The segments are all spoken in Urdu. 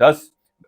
10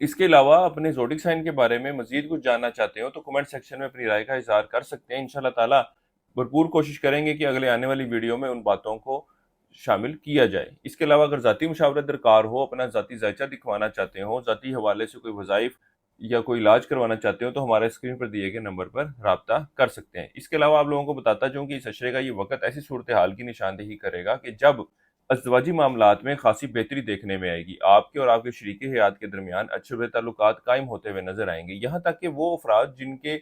اس کے علاوہ اپنے زوڈک سائن کے بارے میں مزید کچھ جاننا چاہتے ہو تو کمنٹ سیکشن میں اپنی رائے کا اظہار کر سکتے ہیں. انشاءاللہ تعالی بھرپور کوشش کریں گے کہ اگلے آنے والی ویڈیو میں ان باتوں کو شامل کیا جائے. اس کے علاوہ اگر ذاتی مشاورت درکار ہو، اپنا ذاتی ذائچہ دکھوانا چاہتے ہو، ذاتی حوالے سے کوئی وظائف یا کوئی علاج کروانا چاہتے ہو تو ہمارے اسکرین پر دیے گئے نمبر پر رابطہ کر سکتے ہیں. اس کے علاوہ آپ لوگوں کو بتاتا چاہوں کہ اس اشرے کا یہ وقت ایسی صورتحال کی نشاندہی کرے گا کہ جب ازدواجی معاملات میں خاصی بہتری دیکھنے میں آئے گی. آپ کے اور آپ کے شریک حیات کے درمیان اچھے ہوئے تعلقات قائم ہوتے ہوئے نظر آئیں گے، یہاں تک کہ وہ افراد جن کے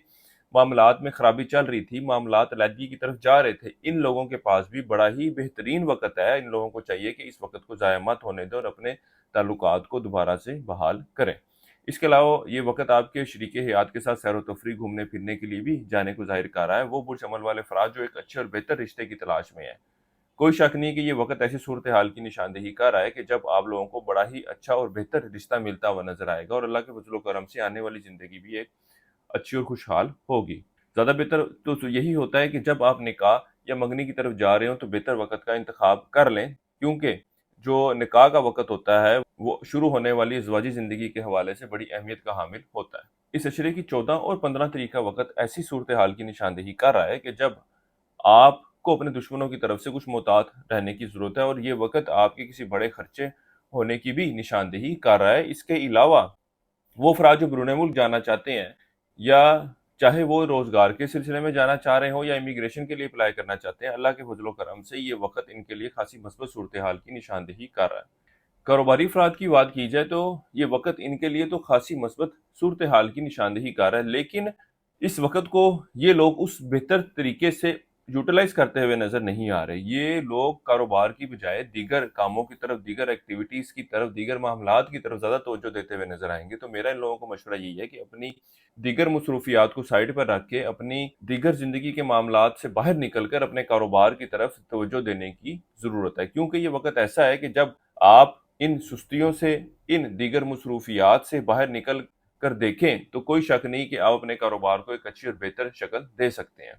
معاملات میں خرابی چل رہی تھی، معاملات علیحدگی کی طرف جا رہے تھے، ان لوگوں کے پاس بھی بڑا ہی بہترین وقت ہے. ان لوگوں کو چاہیے کہ اس وقت کو ضائع مت ہونے دیں اور اپنے تعلقات کو دوبارہ سے بحال کریں. اس کے علاوہ یہ وقت آپ کے شریک حیات کے ساتھ سیر و تفریح، گھومنے پھرنے کے لیے بھی جانے کو ظاہر کر رہا ہے. وہ برج عمل والے افراد جو ایک اچھے اور بہتر رشتے کی تلاش میں ہیں، کوئی شک نہیں کہ یہ وقت ایسی صورتحال کی نشاندہی کر رہا ہے کہ جب آپ لوگوں کو بڑا ہی اچھا اور بہتر رشتہ ملتا ہوا نظر آئے گا اور اللہ کے فضل و کرم سے آنے والی زندگی بھی ایک اچھی اور خوشحال ہوگی. زیادہ بہتر تو یہی ہوتا ہے کہ جب آپ نکاح یا منگنی کی طرف جا رہے ہوں تو بہتر وقت کا انتخاب کر لیں، کیونکہ جو نکاح کا وقت ہوتا ہے وہ شروع ہونے والی ازدواجی زندگی کے حوالے سے بڑی اہمیت کا حامل ہوتا ہے. اس عشرے کی 14 اور 15 تاریخ کا وقت ایسی صورتحال کی نشاندہی کر رہا ہے کہ جب آپ کو اپنے دشمنوں کی طرف سے کچھ محتاط رہنے کی ضرورت ہے، اور یہ وقت آپ کے کسی بڑے خرچے ہونے کی بھی نشاندہی کر رہا ہے. اس کے علاوہ وہ افراد جو بیرون ملک جانا چاہتے ہیں، یا چاہے وہ روزگار کے سلسلے میں جانا چاہ رہے ہوں یا امیگریشن کے لیے اپلائی کرنا چاہتے ہیں، اللہ کے فضل و کرم سے یہ وقت ان کے لیے خاصی مثبت صورتحال کی نشاندہی کر رہا ہے. کاروباری افراد کی بات کی جائے تو یہ وقت ان کے لیے تو خاصی مثبت صورتحال کی نشاندہی کر رہا ہے، لیکن اس وقت کو یہ لوگ اس بہتر طریقے سے یوٹیلائز کرتے ہوئے نظر نہیں آ رہے. یہ لوگ کاروبار کی بجائے دیگر کاموں کی طرف، دیگر ایکٹیویٹیز کی طرف، دیگر معاملات کی طرف زیادہ توجہ دیتے ہوئے نظر آئیں گے. تو میرا ان لوگوں کو مشورہ یہی ہے کہ اپنی دیگر مصروفیات کو سائڈ پر رکھ کے اپنی دیگر زندگی کے معاملات سے باہر نکل کر اپنے کاروبار کی طرف توجہ دینے کی ضرورت ہے، کیونکہ یہ وقت ایسا ہے کہ جب آپ ان سستیوں سے، ان دیگر مصروفیات سے باہر نکل کر دیکھیں تو کوئی شک نہیں کہ آپ اپنے کاروبار کو ایک اچھی اور بہتر شکل دے سکتے ہیں.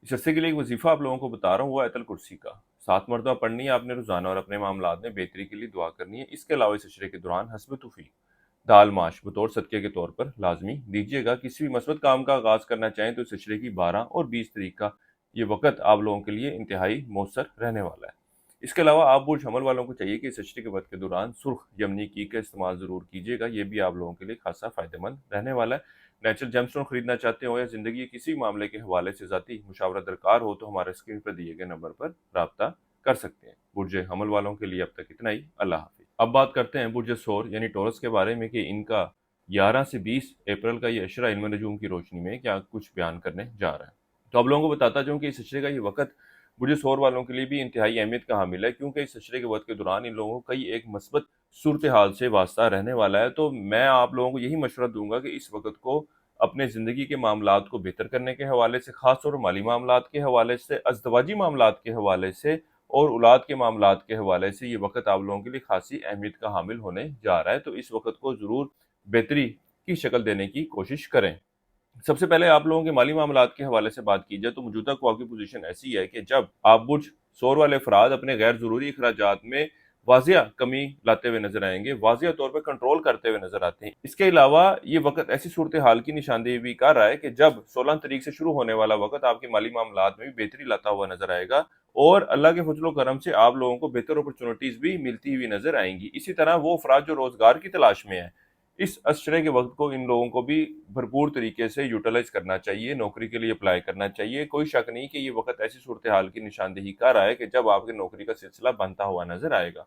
اس عرصے کے لیے ایک وظیفہ آپ لوگوں کو بتا رہا ہوں، وہ آیت الکرسی کا 7 مرتبہ پڑھنی ہے آپ نے روزانہ، اور اپنے معاملات میں بہتری کے لیے دعا کرنی ہے. اس کے علاوہ اس عشرے کے دوران حسب توفیق دال ماش بطور صدقے کے طور پر لازمی دیجیے گا. کسی بھی مثبت کام کا آغاز کرنا چاہیں تو اس عشرے کی 12 اور 20 تاریخ کا یہ وقت آپ لوگوں کے لیے انتہائی مؤثر رہنے والا ہے. اس کے علاوہ آپ برج حمل والوں کو چاہیے کہ اس عشرے کے وقت کے دوران سرخ یمنی کی کا استعمال ضرور کیجیے گا، یہ بھی آپ لوگوں کے لیے خاصا فائدہ مند رہنے والا ہے. نیچرل جیم اسٹون خریدنا چاہتے ہو یا زندگی کے کسی معاملے کے حوالے سے ذاتی مشاورت درکار ہو تو ہمارے اسکرین پر دیے گئے نمبر پر رابطہ کر سکتے ہیں. برج حمل والوں کے لیے اب تک اتنا ہی. اللہ حافظ. اب بات کرتے ہیں برج سور یعنی ٹورس کے بارے میں کہ ان کا 11 سے 20 اپریل کا یہ عشرہ علم نجوم کی روشنی میں کیا کچھ بیان کرنے جا رہا ہے. تو آپ لوگوں کو بتاتا چاہوں کہ اس عشرے کا یہ وقت برج سور والوں کے لیے بھی انتہائی اہمیت کا حامل ہے، کیونکہ اس عشرے کے وقت کے دوران ان لوگوں کو کئی ایک مثبت صورتحال سے واسطہ رہنے والا ہے. تو میں آپ لوگوں کو یہی مشورہ دوں گا کہ اس وقت کو اپنے زندگی کے معاملات کو بہتر کرنے کے حوالے سے، خاص طور مالی معاملات کے حوالے سے، ازدواجی معاملات کے حوالے سے اور اولاد کے معاملات کے حوالے سے یہ وقت آپ لوگوں کے لیے خاصی اہمیت کا حامل ہونے جا رہا ہے. تو اس وقت کو ضرور بہتری کی شکل دینے کی کوشش کریں. سب سے پہلے آپ لوگوں کے مالی معاملات کے حوالے سے بات کی جائے تو موجودہ خواہ پوزیشن ایسی ہے کہ جب آپ برج سور والے افراد اپنے غیر ضروری اخراجات میں واضح کمی لاتے ہوئے نظر آئیں گے، واضح طور پہ کنٹرول کرتے ہوئے نظر آتے ہیں. اس کے علاوہ یہ وقت ایسی صورتحال کی نشاندہی بھی کر رہا ہے کہ جب 16 تاریخ سے شروع ہونے والا وقت آپ کے مالی معاملات میں بھی بہتری لاتا ہوا نظر آئے گا، اور اللہ کے فضل و کرم سے آپ لوگوں کو بہتر اپرچونٹیز بھی ملتی ہوئی نظر آئیں گی. اسی طرح وہ افراد جو روزگار کی تلاش میں ہیں، اس عشرے کے وقت کو ان لوگوں کو بھی بھرپور طریقے سے یوٹیلائز کرنا چاہیے، نوکری کے لیے اپلائی کرنا چاہیے. کوئی شک نہیں کہ یہ وقت ایسی صورتحال کی نشاندہی کر رہا ہے کہ جب آپ کے نوکری کا سلسلہ بنتا ہوا نظر آئے گا.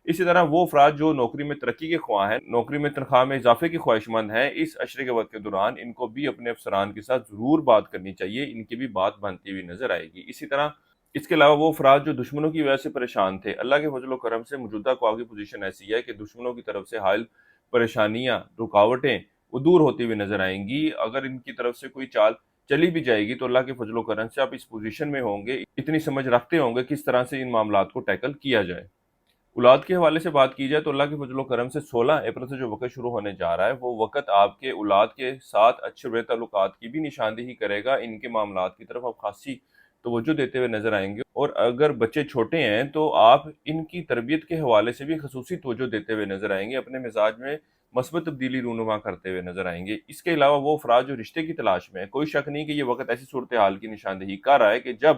اسی طرح وہ افراد جو نوکری میں ترقی کے خواہاں ہیں، نوکری میں تنخواہ میں اضافے کے خواہش مند ہیں، اس عشرے کے وقت کے دوران ان کو بھی اپنے افسران کے ساتھ ضرور بات کرنی چاہیے، ان کی بھی بات بنتی ہوئی نظر آئے گی. اسی طرح اس کے علاوہ وہ افراد جو دشمنوں کی وجہ سے پریشان تھے، اللہ کے فضل و کرم سے موجودہ خواہ کی پوزیشن ایسی ہے کہ دشمنوں کی طرف سے حائل پریشانیاں، رکاوٹیں وہ دور ہوتی ہوئی نظر آئیں گی. اگر ان کی طرف سے کوئی چال چلی بھی جائے گی تو اللہ کے فضل و کرم سے آپ اس پوزیشن میں ہوں گے، اتنی سمجھ رکھتے ہوں گے کس طرح سے ان معاملات کو ٹیکل کیا جائے. اولاد کے حوالے سے بات کی جائے تو اللہ کے فضل و کرم سے 16 اپریل سے جو وقت شروع ہونے جا رہا ہے، وہ وقت آپ کے اولاد کے ساتھ اچھے ہوئے تعلقات کی بھی نشاندہی کرے گا. ان کے معاملات کی طرف آپ خاصی توجہ دیتے ہوئے نظر آئیں گے، اور اگر بچے چھوٹے ہیں تو آپ ان کی تربیت کے حوالے سے بھی خصوصی توجہ دیتے ہوئے نظر آئیں گے. اپنے مزاج میں مثبت تبدیلی رونما کرتے ہوئے نظر آئیں گے۔ اس کے علاوہ وہ افراد جو رشتے کی تلاش میں ہیں، کوئی شک نہیں کہ یہ وقت ایسی صورتحال کی نشاندہی کر رہا ہے کہ جب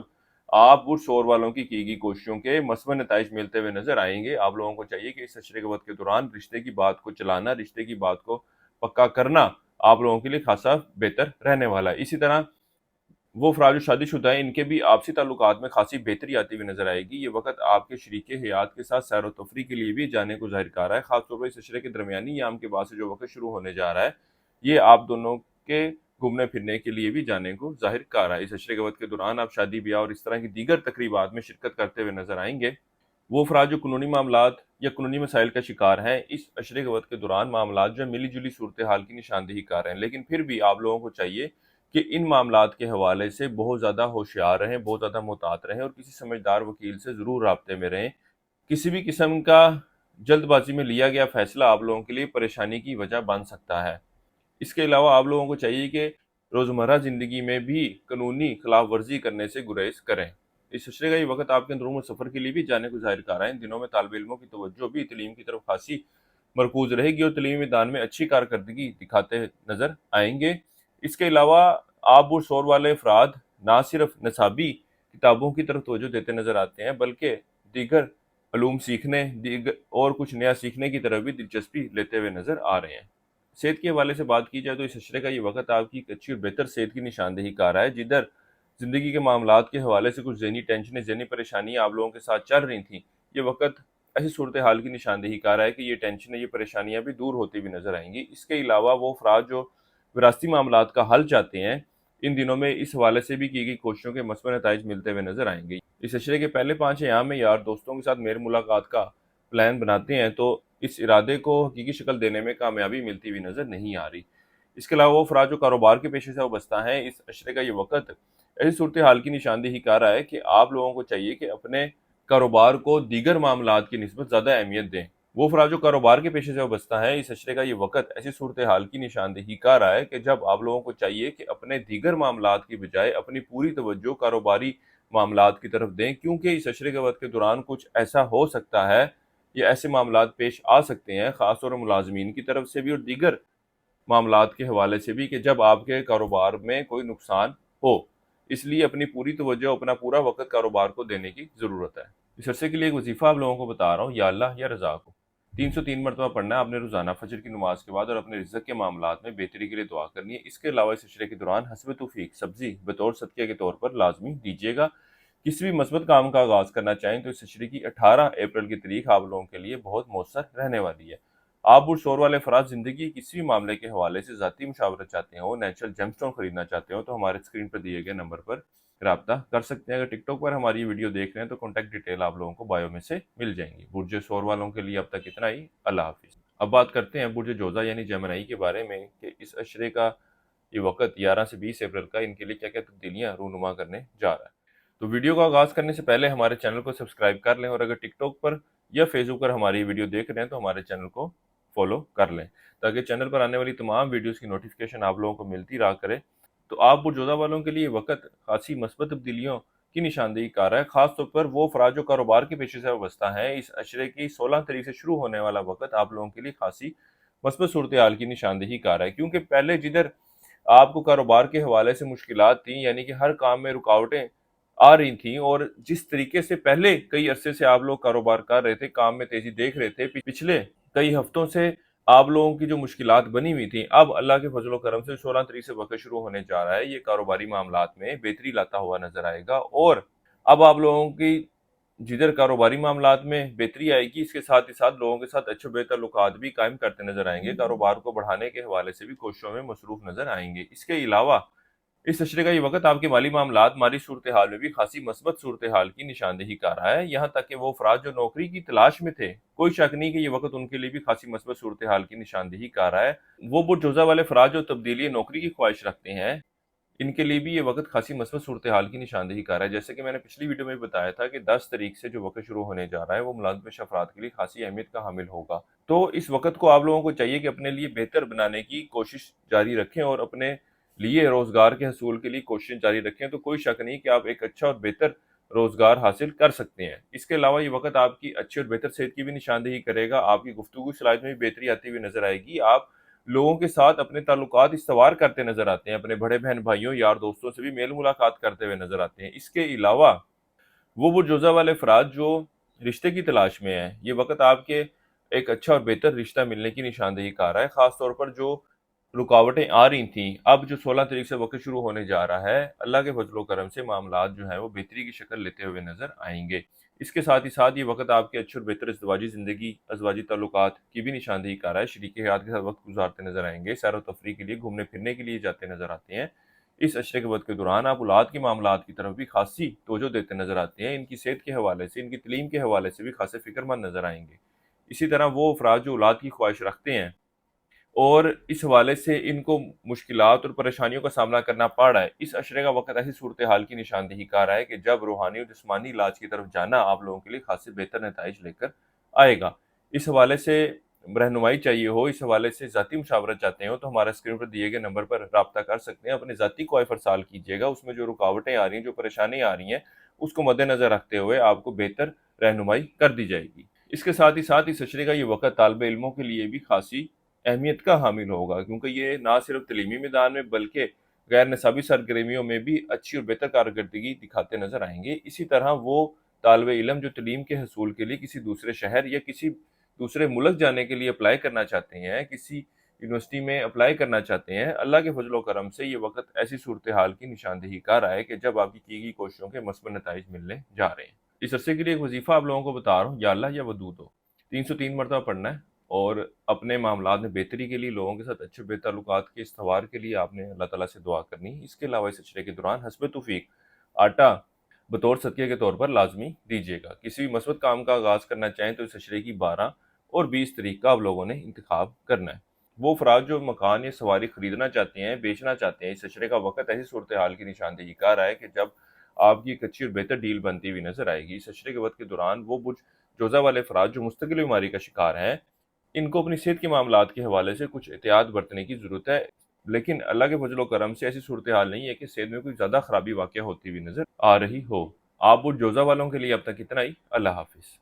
آپ اور شور والوں کی گئی کوششوں کے مثبت نتائج ملتے ہوئے نظر آئیں گے۔ آپ لوگوں کو چاہیے کہ اس اشرے کے وقت کے دوران رشتے کی بات کو چلانا، رشتے کی بات کو پکا کرنا آپ لوگوں کے لیے خاصا بہتر رہنے والا ہے۔ اسی طرح وہ افراد جو شادی شدہ ہیں، ان کے بھی آپسی تعلقات میں خاصی بہتری آتی ہوئی نظر آئے گی۔ یہ وقت آپ کے شریک حیات کے ساتھ سیر و تفریح کے لیے بھی جانے کو ظاہر کر رہا ہے، خاص طور پر اس اشرے کے درمیانی ایام کے بعد سے جو وقت شروع ہونے جا رہا ہے، یہ آپ دونوں کے گھومنے پھرنے کے لیے بھی جانے کو ظاہر کر رہا ہے۔ اس اشرے کے وقت کے دوران آپ شادی بیاہ اور اس طرح کی دیگر تقریبات میں شرکت کرتے ہوئے نظر آئیں گے۔ وہ افراد جو قانونی معاملات یا قانونی مسائل کا شکار ہیں، اس اشرے کے وقت کے دوران معاملات جو ملی جلی صورتحال کی نشاندہی کر رہے ہیں، لیکن پھر بھی آپ لوگوں کو چاہیے کہ ان معاملات کے حوالے سے بہت زیادہ ہوشیار رہیں، بہت زیادہ محتاط رہیں اور کسی سمجھدار وکیل سے ضرور رابطے میں رہیں۔ کسی بھی قسم کا جلد بازی میں لیا گیا فیصلہ آپ لوگوں کے لیے پریشانی کی وجہ بن سکتا ہے۔ اس کے علاوہ آپ لوگوں کو چاہیے کہ روزمرہ زندگی میں بھی قانونی خلاف ورزی کرنے سے گریز کریں۔ اس اشرے کا یہ وقت آپ کے اندرون سفر کے لیے بھی جانے کو ظاہر کر رہا ہے۔ ان دنوں میں طالب علموں کی توجہ بھی تعلیم کی طرف خاصی مرکوز رہے گی اور تعلیمی میدان میں اچھی کارکردگی دکھاتے نظر آئیں گے۔ اس کے علاوہ آپ اور شور والے افراد نہ صرف نصابی کتابوں کی طرف توجہ دیتے نظر آتے ہیں، بلکہ دیگر علوم سیکھنے اور کچھ نیا سیکھنے کی طرف بھی دلچسپی لیتے ہوئے نظر آ رہے ہیں۔ صحت کے حوالے سے بات کی جائے تو اس اشرے کا یہ وقت آپ کی ایک اچھی اور بہتر صحت کی نشاندہی کر رہا ہے۔ جدھر زندگی کے معاملات کے حوالے سے کچھ ذہنی ٹینشنیں، ذہنی پریشانیاں آپ لوگوں کے ساتھ چل رہی تھیں، یہ وقت ایسی صورتحال کی نشاندہی کر رہا ہے کہ یہ ٹینشنیں، یہ پریشانیاں بھی دور ہوتی ہوئی نظر آئیں گی۔ اس کے علاوہ وہ افراد جو وراثتی معاملات کا حل چاہتے ہیں، ان دنوں میں اس حوالے سے بھی کی گئی کوششوں کے مثبت نتائج ملتے ہوئے نظر آئیں گے۔ اس اشرے کے پہلے 5 ایام میں یار دوستوں کے ساتھ میل ملاقات کا پلان بناتے ہیں تو اس ارادے کو حقیقی شکل دینے میں کامیابی ملتی ہوئی نظر نہیں آ رہی۔ اس کے علاوہ وہ افراد جو کاروبار کے پیشے سے وابستہ ہیں، اس اشرے کا یہ وقت ایسی صورتحال کی نشاندہی کر رہا ہے کہ آپ لوگوں کو چاہیے کہ اپنے کاروبار کو دیگر معاملات کی نسبت زیادہ اہمیت دیں۔ وہ افراد جو کاروبار کے پیشے سے وابستہ ہیں، اس اشرے کا یہ وقت ایسی صورتحال کی نشاندہی کر رہا ہے کہ جب آپ لوگوں کو چاہیے کہ اپنے دیگر معاملات کی بجائے اپنی پوری توجہ کاروباری معاملات کی طرف دیں، کیونکہ اس اشرے کے وقت کے دوران کچھ ایسا ہو سکتا ہے یا ایسے معاملات پیش آ سکتے ہیں، خاص طور پر ملازمین کی طرف سے بھی اور دیگر معاملات کے حوالے سے بھی، کہ جب آپ کے کاروبار میں کوئی نقصان ہو۔ اس لیے اپنی پوری توجہ، اپنا پورا وقت کاروبار کو دینے کی ضرورت ہے۔ اس عرصے کے لیے ایک وظیفہ آپ لوگوں کو بتا رہا ہوں، یا اللہ یا رضا کو 303 مرتبہ پڑھنا ہے آپ نے روزانہ فجر کی نماز کے بعد، اور اپنے رزق کے معاملات میں بہتری کے لیے دعا کرنی ہے۔ اس کے علاوہ اس عشرے کے دوران حسب توفیق سبزی بطور صدقے کے طور پر لازمی دیجیے گا۔ کسی بھی مثبت کام کا آغاز کرنا چاہیں تو اس عشرے کی 18 اپریل کی تاریخ آپ لوگوں کے لیے بہت مؤثر رہنے والی ہے۔ آپ اور شور والے افراد زندگی کے کسی بھی معاملے کے حوالے سے ذاتی مشاورت چاہتے ہو، نیچرل جیم سٹون خریدنا چاہتے ہو، تو ہمارے اسکرین پر دیے گئے نمبر پر رابطہ کر سکتے ہیں۔ اگر ٹک ٹاک پر ہماری یہ ویڈیو دیکھ رہے ہیں تو کانٹیکٹ ڈیٹیل آپ لوگوں کو بایو میں سے مل جائیں گی۔ برج شور والوں کے لیے اب تک اتنا ہی۔ اللہ حافظ۔ اب بات کرتے ہیں برج جوزہ یعنی جیمنائی کے بارے میں، کہ اس عشرے کا یہ وقت 11 سے 20 اپریل کا ان کے لیے کیا کیا تبدیلیاں رونما کرنے جا رہا ہے۔ تو ویڈیو کا آغاز کرنے سے پہلے ہمارے چینل کو سبسکرائب کر لیں، اور اگر ٹک ٹاک پر یا فیس بک پر ہماری ویڈیو دیکھ رہے ہیں تو ہمارے چینل کو فالو کر لیں، تاکہ چینل پر آنے والی تمام ویڈیوز کی نوٹیفیکیشن آپ لوگوں کو ملتی رہا کرے۔ تو آپ برجوزہ والوں کے لیے وقت خاصی مثبت تبدیلیوں کی نشاندہی کر رہا ہے، خاص طور پر وہ افراد جو کاروبار کے پیشے سے وابستہ ہیں۔ اس عشرے کی 16 تاریخ سے شروع ہونے والا وقت آپ لوگوں کے لیے خاصی مثبت صورتحال کی نشاندہی کر رہا ہے، کیونکہ پہلے جدھر آپ کو کاروبار کے حوالے سے مشکلات تھیں، یعنی کہ ہر کام میں رکاوٹیں آ رہی تھیں، اور جس طریقے سے پہلے کئی عرصے سے آپ لوگ کاروبار کر رہے تھے، کام میں تیزی دیکھ رہے تھے، پچھلے کئی ہفتوں سے آپ لوگوں کی جو مشکلات بنی ہوئی تھیں، اب اللہ کے فضل و کرم سے 16 تاریخ سے وقت شروع ہونے جا رہا ہے۔ یہ کاروباری معاملات میں بہتری لاتا ہوا نظر آئے گا، اور اب آپ لوگوں کی جدھر کاروباری معاملات میں بہتری آئے گی، اس کے ساتھ ہی ساتھ لوگوں کے ساتھ اچھے بہتر تعلقات بھی قائم کرتے نظر آئیں گے، کاروبار کو بڑھانے کے حوالے سے بھی کوششوں میں مصروف نظر آئیں گے۔ اس کے علاوہ اس عشرے کا یہ وقت آپ کے مالی معاملات، مالی صورتحال میں بھی خاصی مثبت صورتحال کی نشاندہی کر رہا ہے، یہاں تک کہ وہ افراد جو نوکری کی تلاش میں تھے، کوئی شک نہیں کہ یہ وقت ان کے لیے بھی خاصی مثبت صورتحال کی نشاندہی کر رہا ہے۔ وہ برجوزہ والے افراد جو تبدیلی نوکری کی خواہش رکھتے ہیں، ان کے لیے بھی یہ وقت خاصی مثبت صورتحال کی نشاندہی کر رہا ہے۔ جیسے کہ میں نے پچھلی ویڈیو میں بتایا تھا کہ 10 تاریخ سے جو وقت شروع ہونے جا رہا ہے وہ ملازمت پیشہ افراد کے لیے خاصی اہمیت کا حامل ہوگا۔ تو اس وقت کو آپ لوگوں کو چاہیے کہ اپنے لیے بہتر بنانے کی کوشش جاری رکھیں، اور اپنے لیے روزگار کے حصول کے لیے کوششیں جاری رکھیں۔ تو کوئی شک نہیں کہ آپ ایک اچھا اور بہتر روزگار حاصل کر سکتے ہیں۔ اس کے علاوہ یہ وقت آپ کی اچھی اور بہتر صحت کی بھی نشاندہی کرے گا، آپ کی گفتگو صلاحیت میں بھی بہتری آتی ہوئی نظر آئے گی، آپ لوگوں کے ساتھ اپنے تعلقات استوار کرتے نظر آتے ہیں، اپنے بڑے بہن بھائیوں یار دوستوں سے بھی میل ملاقات کرتے ہوئے نظر آتے ہیں۔ اس کے علاوہ وہ برجوزہ والے افراد جو رشتے کی تلاش میں ہیں، یہ وقت آپ کے ایک اچھا اور بہتر رشتہ ملنے کی نشاندہی کر رہا ہے، خاص طور پر جو رکاوٹیں آ رہی تھیں، اب جو 16 تاریخ سے وقت شروع ہونے جا رہا ہے، اللہ کے فضل و کرم سے معاملات جو ہیں وہ بہتری کی شکل لیتے ہوئے نظر آئیں گے۔ اس کے ساتھ ہی ساتھ یہ وقت آپ کے اچھے اور بہتر ازدواجی زندگی، ازدواجی تعلقات کی بھی نشاندہی کر رہا ہے، شریک حیات کے ساتھ وقت گزارتے نظر آئیں گے، سیر و تفریح کے لیے گھومنے پھرنے کے لیے جاتے نظر آتے ہیں۔ اس عشرے کے وقت کے دوران آپ اولاد کے معاملات کی طرف بھی خاصی توجہ دیتے نظر آتے ہیں، ان کی صحت کے حوالے سے، ان کی تعلیم کے حوالے سے بھی خاصے فکر مند نظر آئیں گے۔ اسی طرح وہ افراد جو اولاد کی خواہش رکھتے ہیں اور اس حوالے سے ان کو مشکلات اور پریشانیوں کا سامنا کرنا پڑ رہا ہے، اس عشرے کا وقت ایسی صورتحال کی نشاندہی کر رہا ہے کہ جب روحانی اور جسمانی علاج کی طرف جانا آپ لوگوں کے لیے خاصے بہتر نتائج لے کر آئے گا۔ اس حوالے سے رہنمائی چاہیے ہو، اس حوالے سے ذاتی مشاورت چاہتے ہو تو ہمارا اسکرین پر دیے گئے نمبر پر رابطہ کر سکتے ہیں، اپنے ذاتی کوئی ارسال کیجیے گا، اس میں جو رکاوٹیں آ رہی ہیں، جو پریشانیاں آ رہی ہیں، اس کو مد نظر رکھتے ہوئے آپ کو بہتر رہنمائی کر دی جائے گی۔ اس کے ساتھ ہی ساتھ اس عشرے کا یہ وقت طالب علموں کے لیے بھی خاصی اہمیت کا حامل ہوگا، کیونکہ یہ نہ صرف تعلیمی میدان میں بلکہ غیر نصابی سرگرمیوں میں بھی اچھی اور بہتر کارکردگی دکھاتے نظر آئیں گے۔ اسی طرح وہ طالب علم جو تعلیم کے حصول کے لیے کسی دوسرے شہر یا کسی دوسرے ملک جانے کے لیے اپلائی کرنا چاہتے ہیں، کسی یونیورسٹی میں اپلائی کرنا چاہتے ہیں، اللہ کے فضل و کرم سے یہ وقت ایسی صورتحال کی نشاندہی کر رہا ہے کہ جب آپ کی گئی کوششوں کے مثبت نتائج ملنے جا رہے ہیں۔ اس عرصے کے لیے ایک وظیفہ آپ لوگوں کو بتا رہا ہوں، یا اللہ یا ودود ہو 303 مرتبہ پڑھنا ہے، اور اپنے معاملات میں بہتری کے لیے، لوگوں کے ساتھ اچھے بے تعلقات کے استوار کے لیے آپ نے اللہ تعالیٰ سے دعا کرنی ہے۔ اس کے علاوہ اس عشرے کے دوران حسب توفیق آٹا بطور صدقے کے طور پر لازمی دیجیے گا۔ کسی بھی مثبت کام کا آغاز کرنا چاہیں تو اس عشرے کی 12 اور 20 تاریخ کا آپ لوگوں نے انتخاب کرنا ہے۔ وہ افراد جو مکان یا سواری خریدنا چاہتے ہیں، بیچنا چاہتے ہیں، اس عشرے کا وقت ایسی صورتحال کی نشاندہی کر رہا ہے کہ جب آپ کی ایک اچھی اور بہتر ڈیل بنتی ہوئی نظر آئے گی۔ اس عشرے کے وقت کے دوران وہ برج جوزہ والے افراد جو مستقل بیماری کا شکار ہیں، ان کو اپنی صحت کے معاملات کے حوالے سے کچھ احتیاط برتنے کی ضرورت ہے، لیکن اللہ کے فضل و کرم سے ایسی صورتحال نہیں ہے کہ صحت میں کوئی زیادہ خرابی واقع ہوتی ہوئی نظر آ رہی ہو۔ آپ برج جوزہ والوں کے لیے اب تک اتنا ہی۔ اللہ حافظ۔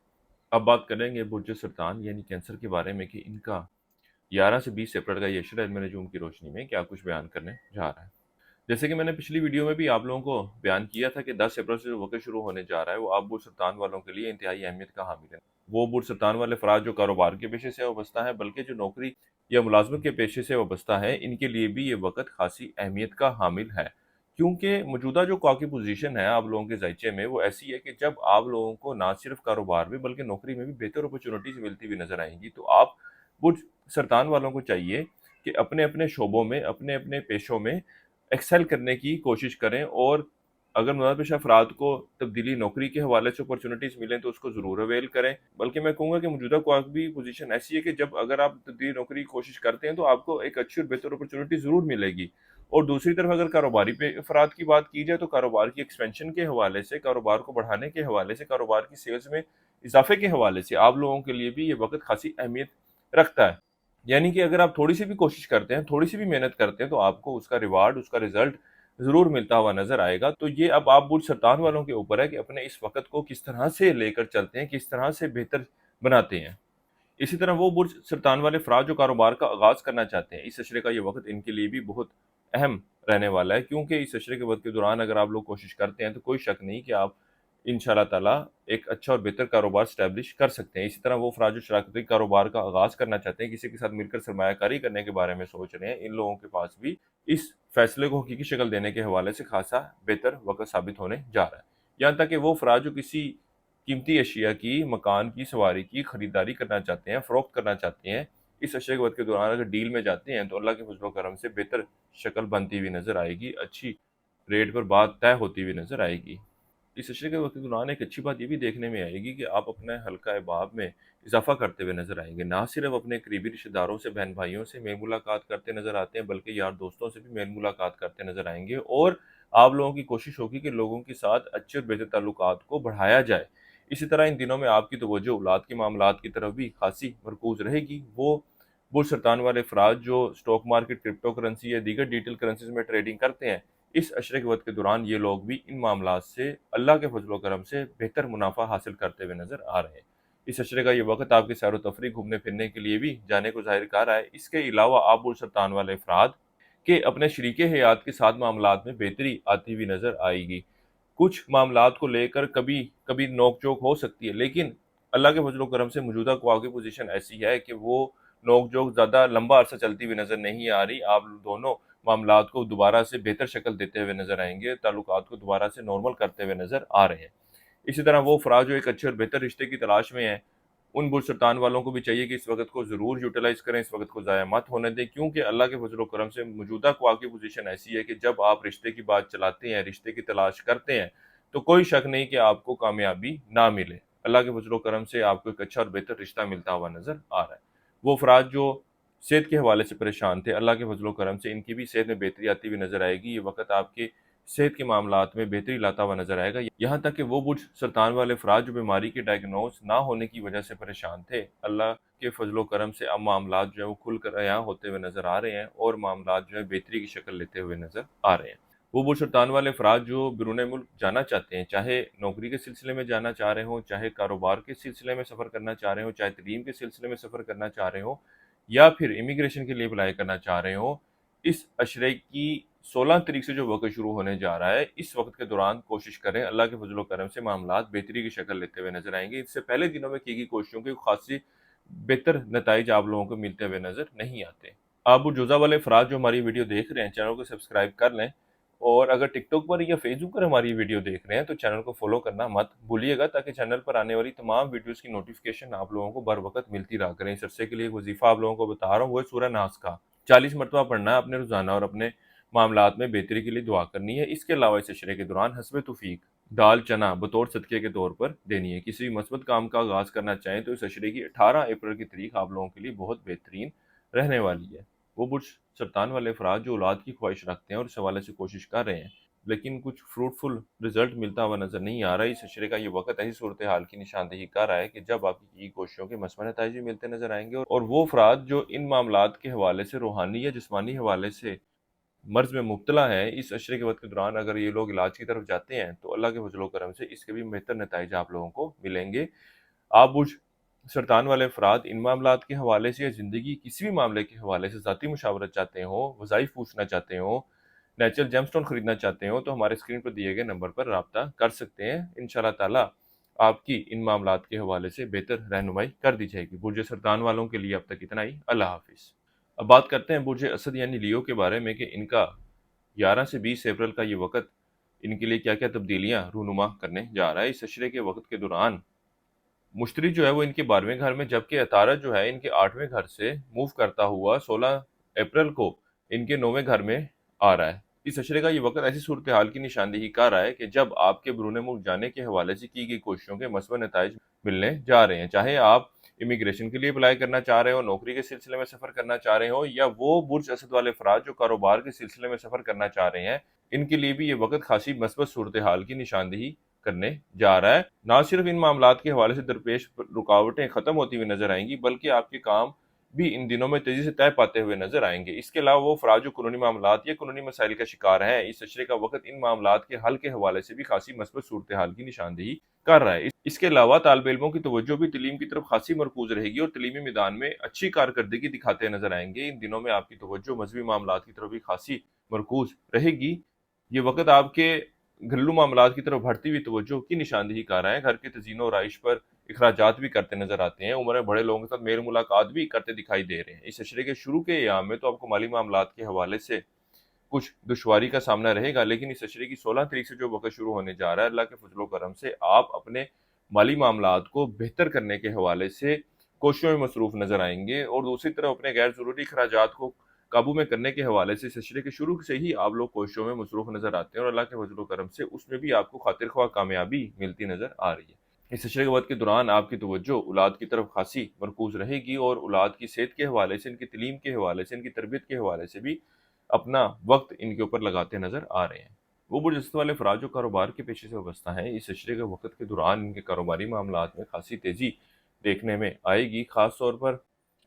اب بات کریں گے برج سرطان یعنی کینسر کے بارے میں کہ ان کا 11 سے 20 اپریل کا یہ عشرہ علم نجوم کی روشنی میں کیا کچھ بیان کرنے جا رہا ہے۔ جیسے کہ میں نے پچھلی ویڈیو میں بھی آپ لوگوں کو بیان کیا تھا کہ 10 اپریل سے جو وقت شروع ہونے جا رہا ہے وہ آپ برج سرطان والوں کے لیے انتہائی اہمیت کا حامل ہے۔ وہ برج سرطان والے افراد جو کاروبار کے پیشے سے وابستہ ہیں بلکہ جو نوکری یا ملازمت کے پیشے سے وابستہ ہیں، ان کے لیے بھی یہ وقت خاصی اہمیت کا حامل ہے، کیونکہ موجودہ جو کاکی پوزیشن ہے آپ لوگوں کے ذائچے میں وہ ایسی ہے کہ جب آپ لوگوں کو نہ صرف کاروبار میں بلکہ نوکری میں بھی بہتر اپرچونٹیز ملتی ہوئی نظر آئیں گی، تو آپ برج سرطان والوں کو چاہیے کہ اپنے اپنے شعبوں میں، اپنے اپنے پیشوں میں ایکسل کرنے کی کوشش کریں، اور اگر مراد پیشہ افراد کو تبدیلی نوکری کے حوالے سے اپرچونٹیز ملیں تو اس کو ضرور اویل کریں، بلکہ میں کہوں گا کہ موجودہ کوئی پوزیشن ایسی ہے کہ جب اگر آپ تبدیلی نوکری کی کوشش کرتے ہیں تو آپ کو ایک اچھی اور بہتر اپرچونٹی ضرور ملے گی۔ اور دوسری طرف اگر کاروباری افراد کی بات کی جائے تو کاروبار کی ایکسپینشن کے حوالے سے، کاروبار کو بڑھانے کے حوالے سے، کاروبار کی سیلز میں اضافے کے حوالے سے آپ لوگوں کے لیے بھی یہ وقت خاصی اہمیت رکھتا ہے۔ یعنی کہ اگر آپ تھوڑی سی بھی کوشش کرتے ہیں، تھوڑی سی بھی محنت کرتے ہیں تو آپ کو اس کا ریوارڈ، اس کا رزلٹ ضرور ملتا ہوا نظر آئے گا۔ تو یہ اب آپ برج سرطان والوں کے اوپر ہے کہ اپنے اس وقت کو کس طرح سے لے کر چلتے ہیں، کس طرح سے بہتر بناتے ہیں۔ اسی طرح وہ برج سرطان والے افراد جو کاروبار کا آغاز کرنا چاہتے ہیں، اس عشرے کا یہ وقت ان کے لیے بھی بہت اہم رہنے والا ہے، کیونکہ اس عشرے کے وقت کے دوران اگر آپ لوگ کوشش کرتے ہیں تو کوئی شک نہیں کہ آپ انشاءاللہ تعالیٰ ایک اچھا اور بہتر کاروبار اسٹیبلش کر سکتے ہیں۔ اسی طرح وہ افراد جو شراکتی کاروبار کا آغاز کرنا چاہتے ہیں، کسی کے ساتھ مل کر سرمایہ کاری کرنے کے بارے میں سوچ رہے ہیں، ان لوگوں کے پاس بھی اس فیصلے کو حقیقی شکل دینے کے حوالے سے خاصا بہتر وقت ثابت ہونے جا رہا ہے۔ یہاں تک کہ وہ افراد جو کسی قیمتی اشیاء کی، مکان کی، سواری کی خریداری کرنا چاہتے ہیں، فروخت کرنا چاہتے ہیں، اس عشرے کے وقت کے دوران اگر ڈیل میں جاتے ہیں تو اللہ کے فضل و کرم سے بہتر شکل بنتی ہوئی نظر آئے گی، اچھی ریٹ پر بات طے ہوتی ہوئی نظر آئے گی۔ اس عشرے کے وقت کے دوران ایک اچھی بات یہ بھی دیکھنے میں آئے گی کہ آپ اپنے حلقہ احباب میں اضافہ کرتے ہوئے نظر آئیں گے، نہ صرف اپنے قریبی رشتہ داروں سے، بہن بھائیوں سے میل ملاقات کرتے نظر آتے ہیں بلکہ یار دوستوں سے بھی میل ملاقات کرتے نظر آئیں گے، اور آپ لوگوں کی کوشش ہوگی کہ لوگوں کے ساتھ اچھے اور بہتر تعلقات کو بڑھایا جائے۔ اسی طرح ان دنوں میں آپ کی توجہ اولاد کے معاملات کی طرف بھی خاصی مرکوز رہے گی۔ وہ برج سرطان والے افراد جو اسٹاک مارکیٹ، کرپٹو کرنسی یا دیگر ڈیجیٹل کرنسیز میں ٹریڈنگ کرتے ہیں، اس عشرے کے وقت کے دوران یہ لوگ بھی ان معاملات سے اللہ کے فضل و کرم سے بہتر منافع حاصل کرتے ہوئے نظر آ رہے ہیں۔ اس عشرے کا یہ وقت آپ کے سیر و تفریح گھومنے پھرنے کے لیے بھی جانے کو ظاہر کر رہا ہے۔ اس کے علاوہ آب السرطان والے افراد کے اپنے شریک حیات کے ساتھ معاملات میں بہتری آتی ہوئی نظر آئے گی۔ کچھ معاملات کو لے کر کبھی کبھی نوک جھوک ہو سکتی ہے، لیکن اللہ کے فضل و کرم سے موجودہ خواہ کی پوزیشن ایسی ہے کہ وہ نوک جھوک زیادہ لمبا عرصہ چلتی ہوئی نظر نہیں آ رہی۔ آپ دونوں معاملات کو دوبارہ سے بہتر شکل دیتے ہوئے نظر آئیں گے، تعلقات کو دوبارہ سے نارمل کرتے ہوئے نظر آ رہے ہیں۔ اسی طرح وہ افراد جو ایک اچھے اور بہتر رشتے کی تلاش میں ہیں، ان برسرطان والوں کو بھی چاہیے کہ اس وقت کو ضرور یوٹیلائز کریں، اس وقت کو ضائع مت ہونے دیں، کیونکہ اللہ کے فضل و کرم سے موجودہ خواہ کی پوزیشن ایسی ہے کہ جب آپ رشتے کی بات چلاتے ہیں، رشتے کی تلاش کرتے ہیں، تو کوئی شک نہیں کہ آپ کو کامیابی نہ ملے۔ اللہ کے فضل و کرم سے آپ کو ایک اچھا اور بہتر رشتہ ملتا ہوا نظر آ رہا ہے۔ وہ افراد جو صحت کے حوالے سے پریشان تھے، اللہ کے فضل و کرم سے ان کی بھی صحت میں بہتری آتی ہوئی نظر آئے گی۔ یہ وقت آپ کے صحت کے معاملات میں بہتری لاتا ہوا نظر آئے گا، یہاں تک کہ وہ برج سرطان والے افراد جو بیماری کے ڈائگنوز نہ ہونے کی وجہ سے پریشان تھے، اللہ کے فضل و کرم سے اب معاملات جو ہیں وہ کھل کر عیاں ہوتے ہوئے نظر آ رہے ہیں اور معاملات جو ہیں بہتری کی شکل لیتے ہوئے نظر آ رہے ہیں۔ وہ برج سرطان والے افراد جو بیرون ملک جانا چاہتے ہیں، چاہے نوکری کے سلسلے میں جانا چاہ رہے ہوں، چاہے کاروبار کے سلسلے میں سفر کرنا چاہ رہے ہوں، چاہے تعلیم کے سلسلے میں سفر کرنا چاہ رہے ہوں، یا پھر امیگریشن کے لیے اپلائی کرنا چاہ رہے ہوں، اس عشرے کی 16 تاریخ سے جو وقت شروع ہونے جا رہا ہے، اس وقت کے دوران کوشش کریں، اللہ کے فضل و کرم سے معاملات بہتری کی شکل لیتے ہوئے نظر آئیں گے۔ اس سے پہلے دنوں میں کی گئی کوششوں کے خاصی بہتر نتائج آپ لوگوں کو ملتے ہوئے نظر نہیں آتے۔ آپ جوزہ والے افراد جو ہماری ویڈیو دیکھ رہے ہیں، چینل کو سبسکرائب کر لیں، اور اگر ٹک ٹاک پر یا فیس بک پر ہماری ویڈیو دیکھ رہے ہیں تو چینل کو فالو کرنا مت بھولیے گا، تاکہ چینل پر آنے والی تمام ویڈیوز کی نوٹیفیکیشن آپ لوگوں کو بر وقت ملتی رہا کریں۔ اس عرصے کے لیے ایک وظیفہ آپ لوگوں کو بتا رہا ہوں، وہ ہے سورہ ناس کا 40 مرتبہ پڑھنا ہے اپنے روزانہ، اور اپنے معاملات میں بہتری کے لیے دعا کرنی ہے۔ اس کے علاوہ اس عشرے کے دوران حسب توفیق دال چنا بطور صدقے کے طور پر دینی ہے۔ کسی بھی مثبت کام کا آغاز کرنا چاہیں تو اس عشرے کی 18 اپریل کی تاریخ آپ لوگوں کے لیے بہت بہترین رہنے والی ہے۔ وہ برج سرطان والے افراد جو اولاد کی خواہش رکھتے ہیں اور اس حوالے سے کوشش کر رہے ہیں، لیکن کچھ فروٹفل رزلٹ ملتا ہوا نظر نہیں آ رہا ہے، اس عشرے کا یہ وقت ایسی صورتحال کی نشاندہی کر رہا ہے کہ جب آپ کی کوششوں کے مثمر نتائج بھی ملتے نظر آئیں گے، اور وہ افراد جو ان معاملات کے حوالے سے روحانی یا جسمانی حوالے سے مرض میں مبتلا ہے، اس عشرے کے وقت کے دوران اگر یہ لوگ علاج کی طرف جاتے ہیں تو اللہ کے فضل و کرم سے اس کے بھی بہتر نتائج آپ لوگوں کو ملیں گے۔ آپ برج سرطان والے افراد ان معاملات کے حوالے سے یا زندگی کسی بھی معاملے کے حوالے سے ذاتی مشاورت چاہتے ہوں، وظائف پوچھنا چاہتے ہوں، نیچرل جیم سٹون خریدنا چاہتے ہوں، تو ہمارے اسکرین پر دیے گئے نمبر پر رابطہ کر سکتے ہیں۔ انشاءاللہ تعالیٰ آپ کی ان معاملات کے حوالے سے بہتر رہنمائی کر دی جائے گی۔ برج سرطان والوں کے لیے اب تک اتنا ہی۔ اللہ حافظ۔ اب بات کرتے ہیں برج اسد یعنی لیو کے بارے میں کہ ان کا 11 سے 20 اپریل کا یہ وقت ان کے لیے کیا کیا تبدیلیاں رونما کرنے جا رہا ہے۔ اس عشرے کے وقت کے دوران مشتری جو ہے وہ ان کے 12ویں گھر میں، جبکہ عطارد جو ہے ان کے 8ویں گھر سے موو کرتا ہوا 16 اپریل کو ان کے 9ویں گھر میں آ رہا ہے۔ اس عشرے کا یہ وقت ایسی صورتحال کی نشاندہی کر رہا ہے کہ جب آپ کے بیرون ملک جانے کے حوالے سے کی گئی کوششوں کے مثبت نتائج ملنے جا رہے ہیں، چاہے آپ امیگریشن کے لیے اپلائی کرنا چاہ رہے ہو، نوکری کے سلسلے میں سفر کرنا چاہ رہے ہو، یا وہ برج اسد والے افراد جو کاروبار کے سلسلے میں سفر کرنا چاہ رہے ہیں، ان کے لیے بھی یہ وقت خاصی مثبت صورتحال کی نشاندہی کرنے جا رہا ہے۔ نہ صرف ان معاملات کے حوالے سے درپیش رکاوٹیں ختم ہوتی ہوئی نظر آئیں گی، بلکہ آپ کے کام بھی ان دنوں میں تیزی سے طے پاتے ہوئے نظر آئیں گے۔ اس کے علاوہ وہ افراد جو قانونی معاملات یا قانونی مسائل کا شکار ہیں، اس عشرے کا وقت ان معاملات کے حل کے حوالے سے بھی خاصی مثبت صورتحال کی نشاندہی کر رہا ہے۔ اس کے علاوہ طالب علموں کی توجہ بھی تعلیم کی طرف خاصی مرکوز رہے گی اور تعلیمی میدان میں اچھی کارکردگی دکھاتے نظر آئیں گے۔ ان دنوں میں آپ کی توجہ مذہبی معاملات کی طرف بھی خاصی مرکوز رہے گی۔ یہ وقت آپ کے گھریلو معاملات کی طرف بڑھتی ہوئی توجہ کی نشاندہی کر رہا ہے۔ گھر کے تزئین و آرائش پر اخراجات بھی کرتے نظر آتے ہیں، عمر میں بڑے لوگوں کے ساتھ میل ملاقات بھی کرتے دکھائی دے رہے ہیں۔ اس عشرے کے شروع کے ایام میں تو آپ کو مالی معاملات کے حوالے سے کچھ دشواری کا سامنا رہے گا، لیکن اس عشرے کی 16 تاریخ سے جو وقت شروع ہونے جا رہا ہے، اللہ کے فضل و کرم سے آپ اپنے مالی معاملات کو بہتر کرنے کے حوالے سے کوششوں میں مصروف نظر آئیں گے، اور دوسری طرف اپنے غیر ضروری اخراجات کو قابو میں کرنے کے حوالے سے اس عشرے کے شروع سے ہی آپ لوگ کوششوں میں مصروف نظر آتے ہیں، اور اللہ کے فضل و کرم سے اس میں بھی آپ کو خاطر خواہ کامیابی ملتی نظر آ رہی ہے۔ اس عشرے کے وقت کے دوران آپ کی توجہ اولاد کی طرف خاصی مرکوز رہے گی، اور اولاد کی صحت کے حوالے سے، ان کی تعلیم کے حوالے سے، ان کی تربیت کے حوالے سے بھی اپنا وقت ان کے اوپر لگاتے نظر آ رہے ہیں۔ وہ برج اسد والے افراد جو کاروبار کے پیشے سے وابستہ ہیں، اس عشرے کے وقت کے دوران ان کے کاروباری معاملات میں خاصی تیزی دیکھنے میں آئے گی۔ خاص طور پر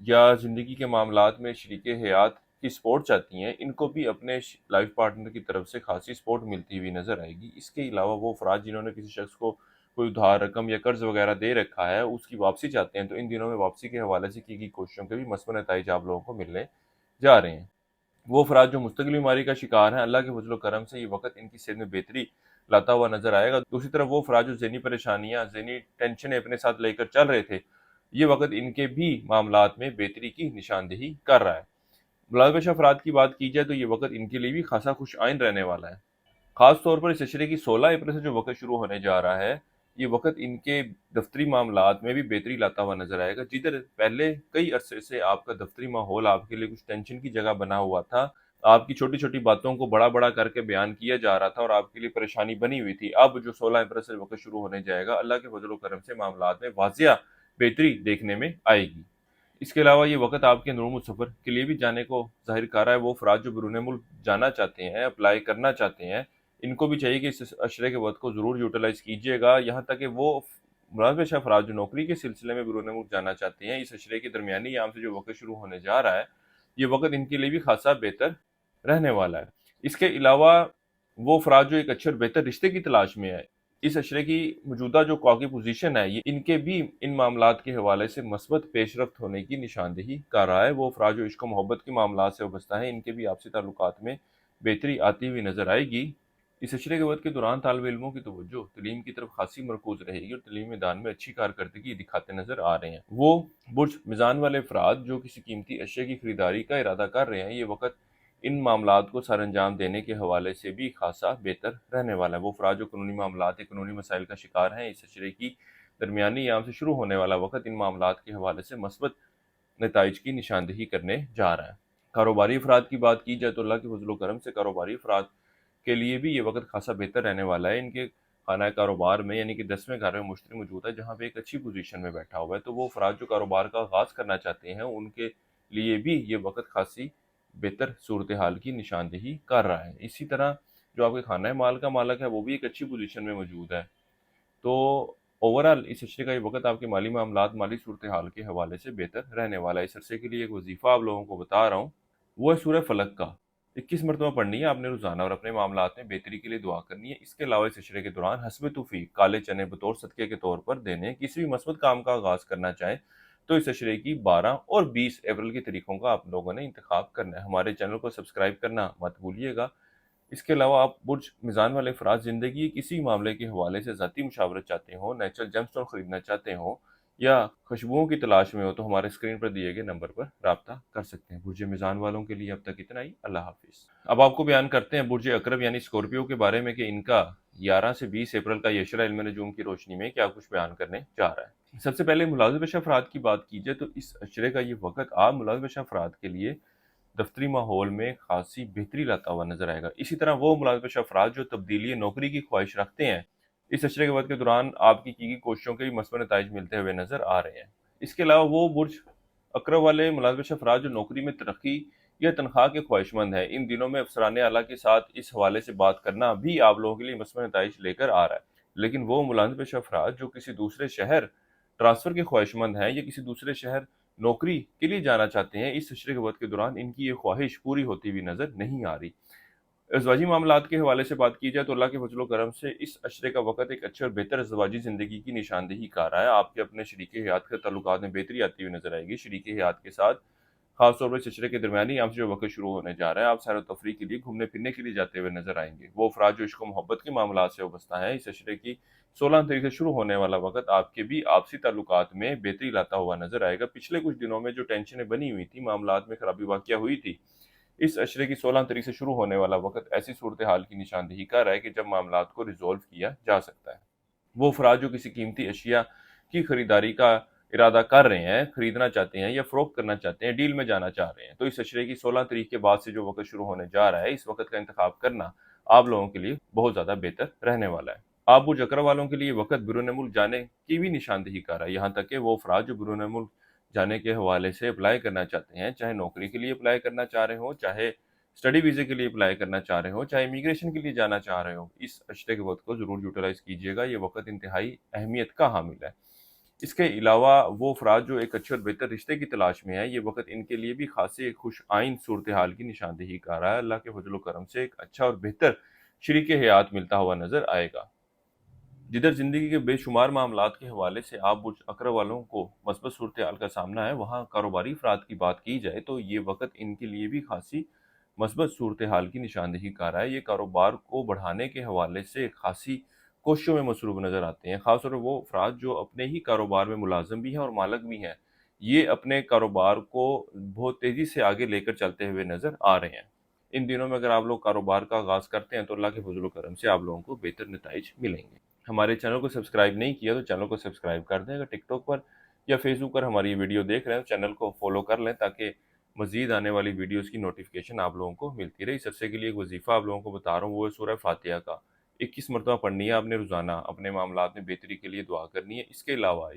یا زندگی کے معاملات میں شریک حیات کی سپورٹ چاہتی ہیں، ان کو بھی اپنے لائف پارٹنر کی طرف سے خاصی سپورٹ ملتی ہوئی نظر آئے گی۔ اس کے علاوہ وہ افراد جنہوں نے کسی شخص کو کوئی ادھار رقم یا قرض وغیرہ دے رکھا ہے، اس کی واپسی چاہتے ہیں، تو ان دنوں میں واپسی کے حوالے سے کی گئی کوششوں کے بھی مثبت نتائج آپ لوگوں کو ملنے جا رہے ہیں۔ وہ افراد جو مستقل بیماری کا شکار ہیں، اللہ کے فضل و کرم سے یہ وقت ان کی صحت میں بہتری لاتا ہوا نظر آئے گا۔ دوسری طرف وہ افراد جو ذہنی پریشانیاں، ذہنی ٹینشنیں اپنے ساتھ لے کر چل رہے تھے، یہ وقت ان کے بھی معاملات میں بہتری کی نشاندہی کر رہا ہے۔ ملازمشہ افراد کی بات کی جائے تو یہ وقت ان کے لیے بھی خاصا خوش آئند رہنے والا ہے۔ خاص طور پر اس عشرے کی 16 اپریل سے جو وقت شروع ہونے جا رہا ہے، یہ وقت ان کے دفتری معاملات میں بھی بہتری لاتا ہوا نظر آئے گا۔ جدھر پہلے کئی عرصے سے آپ کا دفتری ماحول آپ کے لیے کچھ ٹینشن کی جگہ بنا ہوا تھا، آپ کی چھوٹی چھوٹی باتوں کو بڑا بڑا کر کے بیان کیا جا رہا تھا اور آپ کے لیے پریشانی بنی ہوئی تھی، اب جو 16 اپریل سے وقت شروع ہونے جائے گا، اللہ کے فضل و کرم سے معاملات میں واضح بہتری دیکھنے میں آئے گی۔ اس کے علاوہ یہ وقت آپ کے نور سفر کے لیے بھی جانے کو ظاہر کر رہا ہے۔ وہ افراد جو بیرون ملک جانا چاہتے ہیں، اپلائی کرنا چاہتے ہیں، ان کو بھی چاہیے کہ اس عشرے کے وقت کو ضرور یوٹیلائز کیجیے گا، یہاں تک کہ وہ ملازمشہ افراد جو نوکری کے سلسلے میں بیرون ملک جانا چاہتے ہیں، اس عشرے کے درمیانی ایام سے جو وقت شروع ہونے جا رہا ہے، یہ وقت ان کے لیے بھی خاصا بہتر رہنے والا ہے۔ اس کے علاوہ وہ افراد جو ایک اچھے اور بہتر رشتے کی تلاش میں ہے، اس عشرے کی موجودہ جو قوی پوزیشن ہے، یہ ان کے بھی ان معاملات کے حوالے سے مثبت پیش رفت ہونے کی نشاندہی کر رہا ہے۔ وہ افراد جو عشق و محبت کے معاملات سے وابستہ ہیں، ان کے بھی آپسی تعلقات میں بہتری آتی ہوئی نظر آئے گی۔ اس عشرے کے وقت کے دوران طالب علموں کی توجہ تعلیم کی طرف خاصی مرکوز رہے گی اور تعلیمی میدان میں اچھی کارکردگی دکھاتے نظر آ رہے ہیں۔ وہ برج میزان والے افراد جو کسی قیمتی اشیاء کی خریداری کا ارادہ کر رہے ہیں، یہ وقت ان معاملات کو سر انجام دینے کے حوالے سے بھی خاصا بہتر رہنے والا ہے۔ وہ افراد جو قانونی معاملات یا قانونی مسائل کا شکار ہیں، اس عشرے کی درمیانی ایام سے شروع ہونے والا وقت ان معاملات کے حوالے سے مثبت نتائج کی نشاندہی کرنے جا رہا ہے۔ کاروباری افراد کی بات کی جائے تو اللہ کے فضل و کرم سے کاروباری افراد کے لیے بھی یہ وقت خاصا بہتر رہنے والا ہے۔ ان کے خانہ کاروبار میں یعنی کہ 10ویں گھر میں مشتری موجود ہے، جہاں پہ ایک اچھی پوزیشن میں بیٹھا ہوا ہے، تو وہ افراد جو کاروبار کا آغاز کرنا چاہتے ہیں، ان کے لیے بھی یہ وقت خاصی بہتر صورتحال کی نشاندہی کر رہا ہے۔ اسی طرح جو آپ کے خانہ مال کا مالک ہے، وہ بھی ایک اچھی پوزیشن میں موجود ہے۔ تو اوورآل اس عرصے کا یہ وقت آپ کے مالی معاملات، مالی صورتحال کے حوالے سے بہتر رہنے والا ہے۔ اس عرصے کے لیے ایک وظیفہ آپ لوگوں کو بتا رہا ہوں، وہ ہے سورہ فلق کا 21 مرتبہ پڑھنی ہے آپ نے روزانہ، اور اپنے معاملات میں بہتری کے لیے دعا کرنی ہے۔ اس کے علاوہ اس عشرے کے دوران حسب توفیق کالے چنے بطور صدقے کے طور پر دینے، کسی بھی مثبت کام کا آغاز کرنا چاہیں تو اس عشرے کی 12 اور 20 اپریل کے طریقوں کا آپ لوگوں نے انتخاب کرنا ہے۔ ہمارے چینل کو سبسکرائب کرنا مت بھولیے گا۔ اس کے علاوہ آپ برج میزان والے افراد زندگی کے کسی معاملے کے حوالے سے ذاتی مشاورت چاہتے ہوں، نیچرل جیم اسٹون خریدنا چاہتے ہوں یا خوشبوؤں کی تلاش میں ہو، تو ہمارے اسکرین پر دیے گئے نمبر پر رابطہ کر سکتے ہیں۔ برج میزان والوں کے لیے اب تک اتنا ہی۔ اللہ حافظ۔ اب آپ کو بیان کرتے ہیں برج اقرب یعنی اسکورپیو کے بارے میں کہ ان کا 11 سے 20 اپریل کا یہ عشرہ علم نجوم کی روشنی میں کیا کچھ بیان کرنے جا رہا ہے۔ سب سے پہلے ملازم پیشہ افراد کی بات کی جائے تو اس عشرے کا یہ وقت آپ ملازم پیشہ افراد کے لیے دفتری ماحول میں خاصی بہتری لاتا ہوا نظر آئے گا۔ اسی طرح وہ ملازم پیشہ افراد جو تبدیلی نوکری کی خواہش رکھتے ہیں، اس عشرے کے وقت کے دوران آپ کی گئی کوششوں کے بھی مثبت نتائج ملتے ہوئے نظر آ رہے ہیں۔ اس کے علاوہ وہ برج اقرب والے ملازم پیشہ افراد جو نوکری میں ترقی یا تنخواہ کے خواہش مند ہیں، ان دنوں میں افسران اعلیٰ کے ساتھ اس حوالے سے بات کرنا بھی آپ لوگوں کے لیے مثبت نتائج لے کر آ رہا ہے۔ لیکن وہ ملازم پیشہ افراد جو کسی دوسرے شہر ٹرانسفر کے خواہش مند ہیں یا کسی دوسرے شہر نوکری کے لیے جانا چاہتے ہیں، اس عشرے کے وقت کے دوران ان کی یہ خواہش پوری ہوتی ہوئی نظر نہیں آ رہی۔ ازدواجی معاملات کے حوالے سے بات کی جائے تو اللہ کے فضل و کرم سے اس عشرے کا وقت ایک اچھے اور بہتر ازدواجی زندگی کی نشاندہی کر رہا ہے۔ آپ کے اپنے شریک حیات کے تعلقات میں بہتری آتی ہوئی نظر آئے گی۔ شریک حیات کے ساتھ خاص طور پر اس عشرے کے درمیانی ایام سے جو وقت شروع ہونے جا رہا ہے، آپ سیر و تفریح کے لیے گھومنے پھرنے کے لیے جاتے ہوئے نظر آئیں گے۔ وہ افراد جو عشق و محبت کے معاملات سے وابستہ ہیں، اس عشرے کی 16 تاریخ سے شروع ہونے والا وقت آپ کے بھی آپسی تعلقات میں بہتری لاتا ہوا نظر آئے گا۔ پچھلے کچھ دنوں میں جو ٹینشنیں بنی ہوئی تھی، معاملات میں خرابی واقع ہوئی تھی، اس عشرے کی 16 تاریخ سے شروع ہونے والا وقت ایسی صورتحال کی نشاندہی کر رہا ہے کہ جب معاملات کو ریزولو کیا جا سکتا ہے۔ وہ افراد جو کسی قیمتی اشیاء کی خریداری کا ارادہ کر رہے ہیں، خریدنا چاہتے ہیں یا فروخت کرنا چاہتے ہیں، ڈیل میں جانا چاہ رہے ہیں، تو اس عشرے کی 16 تاریخ کے بعد سے جو وقت شروع ہونے جا رہا ہے، اس وقت کا انتخاب کرنا آپ لوگوں کے لیے بہت زیادہ بہتر رہنے والا ہے۔ آپ برج اقرا والوں کے لیے وقت بیرون ملک جانے کی بھی نشاندہی کر رہا ہے، یہاں تک کہ وہ افراد جو بیرون ملک جانے کے حوالے سے اپلائی کرنا چاہتے ہیں، چاہے نوکری کے لیے اپلائی کرنا چاہ رہے ہوں، چاہے اسٹڈی ویزے کے لیے اپلائی کرنا چاہ رہے ہوں، چاہے امیگریشن کے لیے جانا چاہ رہے ہوں، اس عشرے کے وقت کو ضرور یوٹیلائز کیجیے گا۔ یہ وقت انتہائی اہمیت کا حامل ہے۔ اس کے علاوہ وہ افراد جو ایک اچھے اور بہتر رشتے کی تلاش میں ہیں، یہ وقت ان کے لیے بھی خاصی خوش آئند صورتحال کی نشاندہی کر رہا ہے۔ اللہ کے فضل و کرم سے ایک اچھا اور بہتر شریک حیات ملتا ہوا نظر آئے گا۔ جدھر زندگی کے بے شمار معاملات کے حوالے سے آپ برج اکرم والوں کو مثبت صورتحال کا سامنا ہے، وہاں کاروباری افراد کی بات کی جائے تو یہ وقت ان کے لیے بھی خاصی مثبت صورتحال کی نشاندہی کر رہا ہے۔ یہ کاروبار کو بڑھانے کے حوالے سے خاصی کوششوں میں مصروف نظر آتے ہیں، خاص طور پر وہ افراد جو اپنے ہی کاروبار میں ملازم بھی ہیں اور مالک بھی ہیں۔ یہ اپنے کاروبار کو بہت تیزی سے آگے لے کر چلتے ہوئے نظر آ رہے ہیں۔ ان دنوں میں اگر آپ لوگ کاروبار کا آغاز کرتے ہیں تو اللہ کے فضل و کرم سے آپ لوگوں کو بہتر نتائج ملیں گے۔ ہمارے چینل کو سبسکرائب نہیں کیا تو چینل کو سبسکرائب کر دیں۔ اگر ٹک ٹاک پر یا فیس بک پر ہماری ویڈیو دیکھ رہے ہیں تو چینل کو فالو کر لیں تاکہ مزید آنے والی ویڈیوز کی نوٹیفیکیشن آپ لوگوں کو ملتی رہے۔ اس عرصے کے لیے ایک وظیفہ آپ لوگوں کو بتا رہا ہوں، وہ ہے سورہ فاتحہ کا 21 مرتبہ پڑھنی ہے آپ نے روزانہ، اپنے معاملات میں بہتری کے لیے دعا کرنی ہے۔ اس کے علاوہ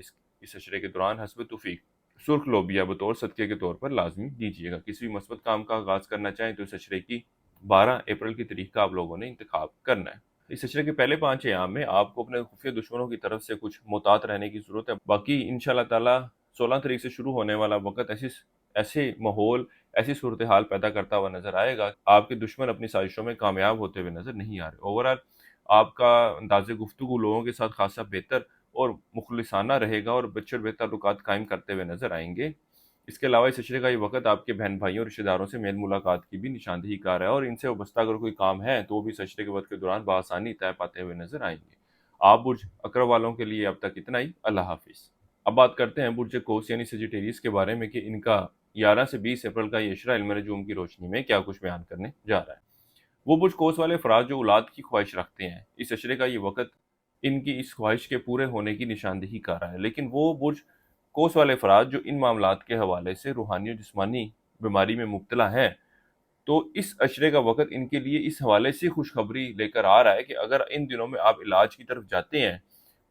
اس عشرے کے دوران حسب توفیق سرخ لوبیا بطور صدقے کے طور پر لازمی دیجیے گا۔ کسی بھی مثبت کام کا آغاز کرنا چاہیں تو اس عشرے کی 12 اپریل کی تاریخ کا آپ لوگوں نے انتخاب کرنا ہے۔ اس عشرے کے پہلے 5 ایام میں آپ کو اپنے خفیہ دشمنوں کی طرف سے کچھ محتاط رہنے کی ضرورت ہے۔ باقی انشاءاللہ تعالی 16 تاریخ سے شروع ہونے والا وقت ایسے ماحول، ایسی صورتحال پیدا کرتا ہوا نظر آئے گا، آپ کے دشمن اپنی سازشوں میں کامیاب ہوتے ہوئے نظر نہیں آ رہے۔ اوورآل آپ کا انداز گفتگو لوگوں کے ساتھ خاصا بہتر اور مخلصانہ رہے گا اور اچھے اور بہتر تعلقات قائم کرتے ہوئے نظر آئیں گے۔ اس کے علاوہ اس عشرے کا یہ وقت آپ کے بہن بھائیوں اور رشتہ داروں سے میل ملاقات کی بھی نشاندہی کار ہے، اور ان سے وابستہ اگر کوئی کام ہے تو وہ بھی اس عشرے کے وقت کے دوران بآسانی طے پاتے ہوئے نظر آئیں گے۔ آپ برج اکرم والوں کے لیے اب تک اتنا ہی۔ اللہ حافظ۔ اب بات کرتے ہیں برج قوس یعنی سیجیٹیریس کے بارے میں کہ ان کا 11 سے 20 اپریل کا یہ عشرہ علم نجوم کی روشنی میں کیا کچھ بیان کرنے جا رہا ہے۔ وہ برج قوس والے افراد جو اولاد کی خواہش رکھتے ہیں، اس عشرے کا یہ وقت ان کی اس خواہش کے پورے ہونے کی نشاندہی کر رہا ہے، لیکن وہ برج قوس والے افراد جو ان معاملات کے حوالے سے روحانی اور جسمانی بیماری میں مبتلا ہیں، تو اس عشرے کا وقت ان کے لیے اس حوالے سے خوشخبری لے کر آ رہا ہے کہ اگر ان دنوں میں آپ علاج کی طرف جاتے ہیں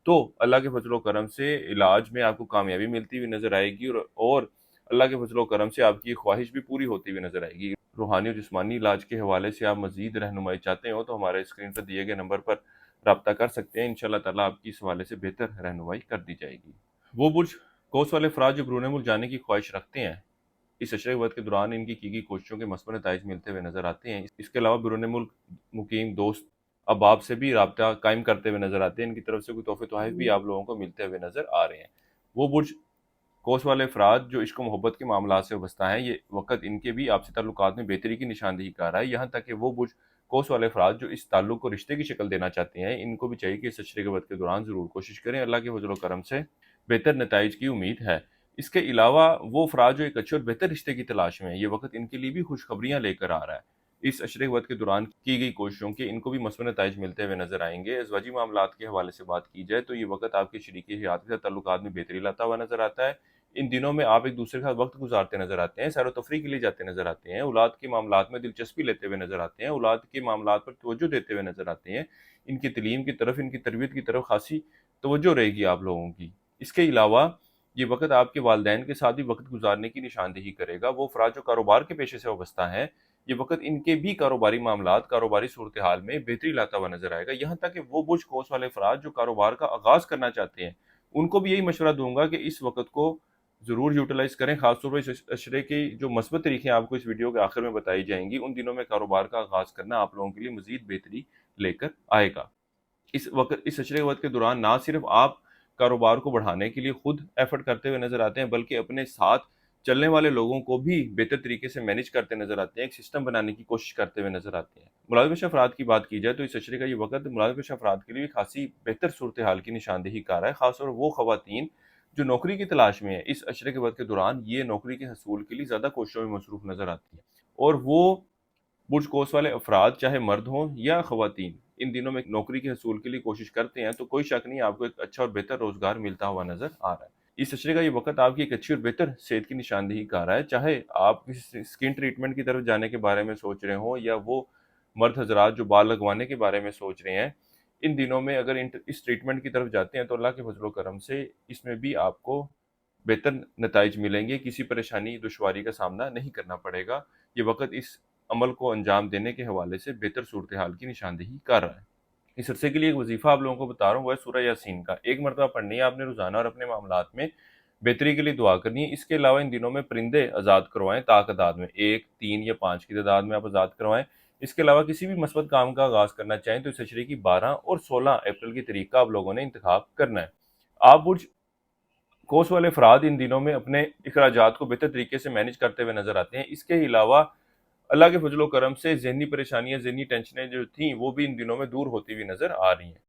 تو اللہ کے فضل و کرم سے علاج میں آپ کو کامیابی ملتی ہوئی نظر آئے گی، اور اللہ کے فضل و کرم سے آپ کی خواہش بھی پوری ہوتی ہوئی نظر آئے گی۔ روحانی اور جسمانی علاج کے حوالے سے آپ مزید رہنمائی چاہتے ہو تو ہمارے اسکرین پر دیے گئے نمبر پر رابطہ کر سکتے ہیں، انشاءاللہ تعالیٰ آپ کی اس حوالے سے بہتر رہنمائی کر دی جائے گی۔ وہ برج قوس والے افراد جو بیرون ملک جانے کی خواہش رکھتے ہیں، اس عشرے وقت کے دوران ان کی گئی کوششوں کے مثبت نتائج ملتے ہوئے نظر آتے ہیں۔ اس کے علاوہ بیرون ملک مقیم دوست احباب سے بھی رابطہ قائم کرتے ہوئے نظر آتے ہیں، ان کی طرف سے کوئی تحفے تحائف بھی آپ لوگوں کو ملتے ہوئے نظر آ رہے ہیں۔ وہ برج قوس والے افراد جو عشق و محبت کے معاملات سے وابستہ ہیں، یہ وقت ان کے بھی آپسی تعلقات میں بہتری کی نشاندہی کر رہا ہے، یہاں تک کہ وہ برج قوس والے افراد جو اس تعلق کو رشتے کی شکل دینا چاہتے ہیں، ان کو بھی چاہیے کہ اس عشرے کے وقت کے دوران ضرور کوشش کریں۔ اللہ کے فضل و کرم سے بہتر نتائج کی امید ہے۔ اس کے علاوہ وہ افراد جو ایک اچھے اور بہتر رشتے کی تلاش میں ہیں، یہ وقت ان کے لیے بھی خوشخبریاں لے کر آ رہا ہے۔ اس عشرے کے وقت کے دوران کی گئی کوششوں کے ان کو بھی مثبت نتائج ملتے ہوئے نظر آئیں گے۔ ازواجی معاملات کے حوالے سے بات کی جائے تو یہ وقت آپ کے شریک حیات کے ساتھ تعلقات میں بہتری لاتا ہوا نظر آتا ہے۔ ان دنوں میں آپ ایک دوسرے کے ساتھ وقت گزارتے نظر آتے ہیں، سیر و تفریح کے لیے جاتے نظر آتے ہیں، اولاد کے معاملات میں دلچسپی لیتے ہوئے نظر آتے ہیں، اولاد کے معاملات پر توجہ دیتے ہوئے نظر آتے ہیں، ان کی تعلیم کی طرف، ان کی تربیت کی طرف خاصی توجہ رہے گی آپ لوگوں کی۔ اس کے علاوہ یہ وقت آپ کے والدین کے ساتھ بھی وقت گزارنے کی نشاندہی کرے گا۔ وہ افراد جو کاروبار کے پیشے سے وابستہ ہیں، یہ وقت ان کے بھی کاروباری معاملات، کاروباری صورتحال میں بہتری لاتا ہوا نظر آئے گا، یہاں تک کہ وہ برج قوس والے افراد جو کاروبار کا آغاز کرنا چاہتے ہیں، ان کو بھی یہی مشورہ دوں گا کہ اس وقت کو ضرور یوٹیلائز کریں، خاص طور پر اس عشرے کی جو مثبت طریقے آپ کو اس ویڈیو کے آخر میں بتائی جائیں گی، ان دنوں میں کاروبار کا آغاز کرنا آپ لوگوں کے لیے مزید بہتری لے کر آئے گا۔ اس عشرے کے وقت کے دوران نہ صرف آپ کاروبار کو بڑھانے کے لیے خود ایفرٹ کرتے ہوئے نظر آتے ہیں، بلکہ اپنے ساتھ چلنے والے لوگوں کو بھی بہتر طریقے سے مینیج کرتے نظر آتے ہیں، ایک سسٹم بنانے کی کوشش کرتے ہوئے نظر آتے ہیں۔ ملازم پیشہ افراد کی بات کی جائے تو اس عشرے کا یہ وقت ملازم پیشہ افراد کے لیے خاصی بہتر صورتحال کی نشاندہی کر رہا ہے، خاص طور وہ خواتین جو نوکری کی تلاش میں ہیں، اس عشرے کے وقت کے دوران یہ نوکری کے حصول کے لیے زیادہ کوششوں میں مصروف نظر آتی ہیں، اور وہ برج قوس والے افراد چاہے مرد ہوں یا خواتین ان دنوں میں نوکری کے حصول کے لیے کوشش کرتے ہیں، تو کوئی شک نہیں آپ کو ایک اچھا اور بہتر روزگار ملتا ہوا نظر آ رہا ہے۔ اس عشرے کا یہ وقت آپ کی ایک اچھی اور بہتر صحت کی نشاندہی کر رہا ہے، چاہے آپ کسی اسکن ٹریٹمنٹ کی طرف جانے کے بارے میں سوچ رہے ہوں یا وہ مرد حضرات جو بال لگوانے کے بارے میں سوچ رہے ہیں، ان دنوں میں اگر اس ٹریٹمنٹ کی طرف جاتے ہیں تو اللہ کے فضل و کرم سے اس میں بھی آپ کو بہتر نتائج ملیں گے، کسی پریشانی دشواری کا سامنا نہیں کرنا پڑے گا۔ یہ وقت اس عمل کو انجام دینے کے حوالے سے بہتر صورتحال کی نشاندہی کر رہا ہے۔ اس عرصے کے لیے ایک وظیفہ آپ لوگوں کو بتا رہا ہوں، وہ ہے سورہ یاسین کا، ایک مرتبہ پڑھنی ہے آپ نے روزانہ اور اپنے معاملات میں بہتری کے لیے دعا کرنی ہے۔ اس کے علاوہ ان دنوں میں پرندے آزاد کروائیں، تعداد میں 1، 3 یا 5 کی تعداد میں آپ آزاد کروائیں۔ اس کے علاوہ کسی بھی مثبت کام کا آغاز کرنا چاہیں تو اس عشرے کی 12 اور 16 اپریل کی تاریخ کا آپ لوگوں نے انتخاب کرنا ہے۔ آپ برج کوس والے افراد ان دنوں میں اپنے اخراجات کو بہتر طریقے سے مینج کرتے ہوئے نظر آتے ہیں۔ اس کے علاوہ اللہ کے فضل و کرم سے ذہنی پریشانیاں، ذہنی ٹینشنیں جو تھیں وہ بھی ان دنوں میں دور ہوتی ہوئی نظر آ رہی ہیں۔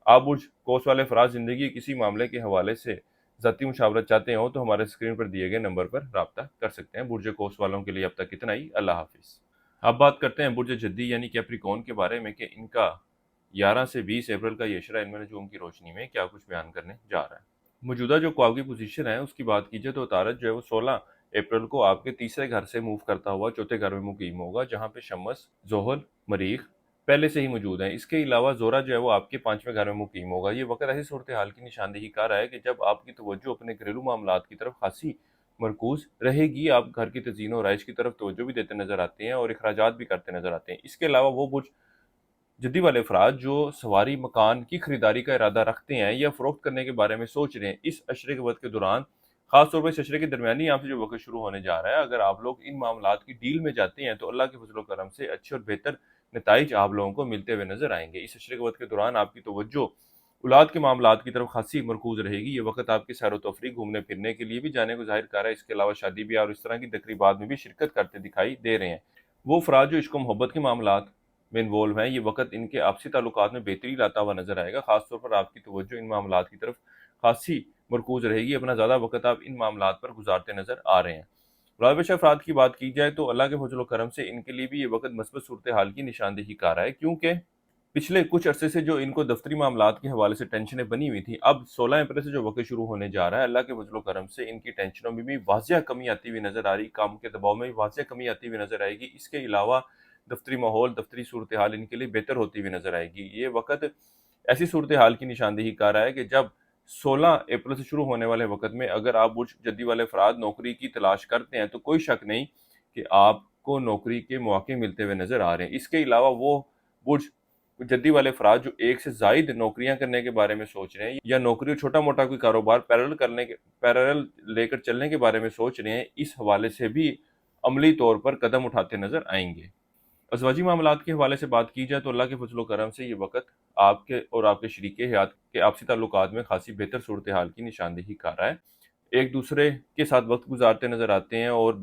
آپ برج کوس والے افراد زندگی کے کسی معاملے کے حوالے سے ذاتی مشاورت چاہتے ہوں تو ہمارے اسکرین پر دیے گئے نمبر پر رابطہ کر سکتے ہیں۔ برج کوس والوں کے لیے اب تک اتنا ہی، اللہ حافظ۔ اب بات کرتے ہیں برج جدی یعنی کیپریکون کے بارے میں کہ ان کا 11 سے 20 اپریل کا یہ عشرہ علم نجوم کی روشنی میں کیا کچھ بیان کرنے جا رہا ہے۔ موجودہ جو کواگی پوزیشن ہے اس کی بات کیجئے تو عطارد جو ہے وہ 16 اپریل کو آپ کے تیسرے گھر سے موو کرتا ہوا چوتھے گھر میں مقیم ہوگا، جہاں پہ شمس، زحل، مریخ پہلے سے ہی موجود ہیں۔ اس کے علاوہ زورا جو ہے وہ آپ کے 5ویں گھر میں مقیم ہوگا۔ یہ وقت ایسی صورتحال کی نشاندہی کر رہا ہے کہ جب آپ کی توجہ اپنے گھریلو معاملات کی طرف خاصی مرکوز رہے گی، آپ گھر کی تزئین و آرائش کی طرف توجہ بھی دیتے نظر آتے ہیں اور اخراجات بھی کرتے نظر آتے ہیں۔ اس کے علاوہ وہ برج جدی والے افراد جو سواری مکان کی خریداری کا ارادہ رکھتے ہیں یا فروخت کرنے کے بارے میں سوچ رہے ہیں، اس عشرے کے وقت کے دوران خاص طور پر اس عشرے کے درمیانی یہاں سے جو وقت شروع ہونے جا رہا ہے، اگر آپ لوگ ان معاملات کی ڈیل میں جاتے ہیں تو اللہ کے فضل و کرم سے اچھے اور بہتر نتائج آپ لوگوں کو ملتے ہوئے نظر آئیں گے۔ اس عشرے کے وقت کے دوران آپ کی توجہ اولاد کے معاملات کی طرف خاصی مرکوز رہے گی۔ یہ وقت آپ کی سیر و تفریح، گھومنے پھرنے کے لیے بھی جانے کو ظاہر کر رہا ہے۔ اس کے علاوہ شادی بیاہ اور اس طرح کی تقریبات میں بھی شرکت کرتے دکھائی دے رہے ہیں۔ وہ افراد جو عشق و محبت کے معاملات میں انوالو ہیں، یہ وقت ان کے آپسی تعلقات میں بہتری لاتا ہوا نظر آئے گا۔ خاص طور پر آپ کی توجہ ان معاملات کی طرف خاصی مرکوز رہے گی۔ اپنا زیادہ وقت آپ ان معاملات پر گزارتے نظر آ رہے ہیں۔ رابطہ افراد کی بات کی جائے تو اللہ کے فضل و کرم سے ان کے لیے بھی یہ وقت مثبت صورتحال کی نشاندہی کر رہا ہے، کیونکہ پچھلے کچھ عرصے سے جو ان کو دفتری معاملات کے حوالے سے ٹینشنیں بنی ہوئی تھیں، اب 16 اپریل سے جو وقت شروع ہونے جا رہا ہے، اللہ کے فضل و کرم سے ان کی ٹینشنوں میں بھی واضح کمی آتی ہوئی نظر آ رہی، کام کے دباؤ میں بھی واضح کمی آتی ہوئی نظر آئے گی۔ اس کے علاوہ دفتری ماحول، دفتری صورتحال ان کے لیے بہتر ہوتی ہوئی نظر آئے گی۔ یہ وقت ایسی صورتحال کی نشاندہی کر رہا ہے کہ جب 16 اپریل سے شروع ہونے والے وقت میں اگر آپ برج جدی والے افراد نوکری کی تلاش کرتے ہیں تو کوئی شک نہیں کہ آپ کو نوکری کے مواقع ملتے ہوئے نظر آ رہے ہیں۔ اس کے علاوہ وہ برج جدی والے افراد جو ایک سے زائد نوکریاں کرنے کے بارے میں سوچ رہے ہیں یا نوکری اور چھوٹا موٹا کوئی کاروبار پیرل لے کر چلنے کے بارے میں سوچ رہے ہیں، اس حوالے سے بھی عملی طور پر قدم اٹھاتے نظر آئیں گے۔ ازواجی معاملات کے حوالے سے بات کی جائے تو اللہ کے فضل و کرم سے یہ وقت آپ کے اور آپ کے شریک حیات کے آپسی تعلقات میں خاصی بہتر صورتحال کی نشاندہی کر رہا ہے۔ ایک دوسرے کے ساتھ وقت گزارتے نظر آتے ہیں اور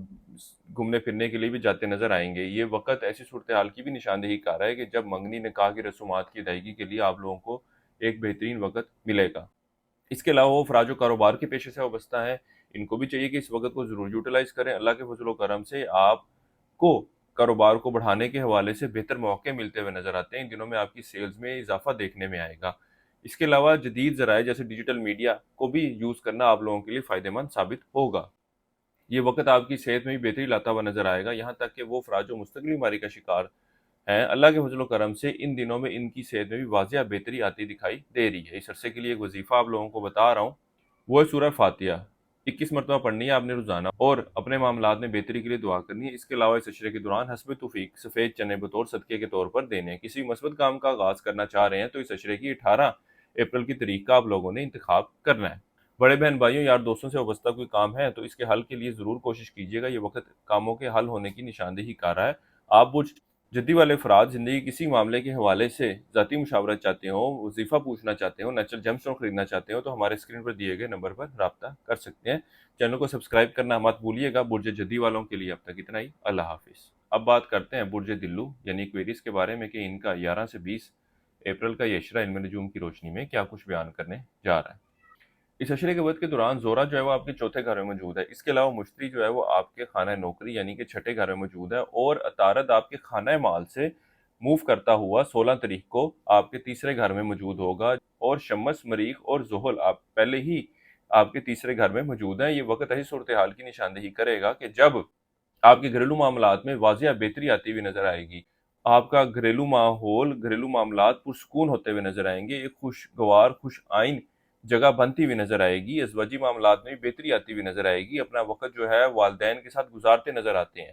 گھومنے پھرنے کے لیے بھی جاتے نظر آئیں گے۔ یہ وقت ایسی صورتحال کی بھی نشاندہی کر رہا ہے کہ جب منگنی نکاح کی رسومات کی ادائیگی کے لیے آپ لوگوں کو ایک بہترین وقت ملے گا۔ اس کے علاوہ وہ افراد جو کاروبار کے پیشے سے وابستہ ہیں، ان کو بھی چاہیے کہ اس وقت کو ضرور یوٹیلائز کریں۔ اللہ کے فضل و کرم سے آپ کو کاروبار کو بڑھانے کے حوالے سے بہتر مواقع ملتے ہوئے نظر آتے ہیں۔ ان دنوں میں آپ کی سیلز میں اضافہ دیکھنے میں آئے گا۔ اس کے علاوہ جدید ذرائع جیسے ڈیجیٹل میڈیا کو بھی یوز کرنا آپ لوگوں کے لیے فائدہ مند ثابت ہوگا۔ یہ وقت آپ کی صحت میں بھی بہتری لاتا ہوا نظر آئے گا، یہاں تک کہ وہ افراد جو مستقل بیماری کا شکار ہیں، اللہ کے فضل و کرم سے ان دنوں میں ان کی صحت میں بھی واضح بہتری آتی دکھائی دے رہی ہے۔ اس عرصے کے لیے ایک وظیفہ آپ لوگوں کو بتا رہا ہوں، وہ ہے سورہ فاتحہ، 21 مرتبہ پڑھنی ہے آپ نے روزانہ اور اپنے معاملات میں بہتری کے لیے دعا کرنی ہے۔ اس کے علاوہ اس عشرے کے دوران حسب توفیق سفید چنے بطور صدقے کے طور پر دینے ہیں۔ کسی مثبت کام کا آغاز کرنا چاہ رہے ہیں تو اس عشرے کی 18 اپریل کی تاریخ کا آپ لوگوں نے انتخاب کرنا ہے۔ بڑے بہن بھائیوں، یار دوستوں سے وابستہ کوئی کام ہے تو اس کے حل کے لیے ضرور کوشش کیجیے گا۔ یہ وقت کاموں کے حل ہونے کی نشاندہی کر رہا ہے۔ آپ برج جدی والے افراد زندگی کسی معاملے کے حوالے سے ذاتی مشاورت چاہتے ہوں، وظیفہ پوچھنا چاہتے ہوں، نیچرل جیم اسٹون خریدنا چاہتے ہوں تو ہمارے اسکرین پر دیے گئے نمبر پر رابطہ کر سکتے ہیں۔ چینل کو سبسکرائب کرنا مت بھولیے گا۔ برج جدی والوں کے لیے اب تک اتنا ہی، اللہ حافظ۔ اب بات کرتے ہیں برج دلو یعنی ایکویریس کے بارے میں کہ ان کا 11 سے 20 اپریل کا یہ عشرہ علم نجوم کی روشنی میں کیا کچھ بیان کرنے جا رہا ہے۔ اس عشرے کے وقت کے دوران زورا جو ہے وہ آپ کے چوتھے گھر میں موجود ہے۔ اس کے علاوہ مشتری جو ہے وہ آپ کے خانہ نوکری یعنی کہ چھٹے گھر میں موجود ہے، اور عطارد آپ کے خانہ مال سے موو کرتا ہوا 16 تاریخ کو آپ کے تیسرے گھر میں موجود ہوگا، اور شمس، مریخ اور زحل آپ پہلے ہی آپ کے تیسرے گھر میں موجود ہیں۔ یہ وقت ایسی صورتحال کی نشاندہی کرے گا کہ جب آپ کے گھریلو معاملات میں واضح بہتری آتی ہوئی نظر آئے گی، آپ کا گھریلو ماحول، گھریلو معاملات پرسکون ہوتے ہوئے نظر آئیں گے، ایک خوشگوار، خوش آئین جگہ بنتی ہوئی نظر آئے گی، ازواجی معاملات میں بھی بہتری آتی ہوئی نظر آئے گی، اپنا وقت جو ہے والدین کے ساتھ گزارتے نظر آتے ہیں۔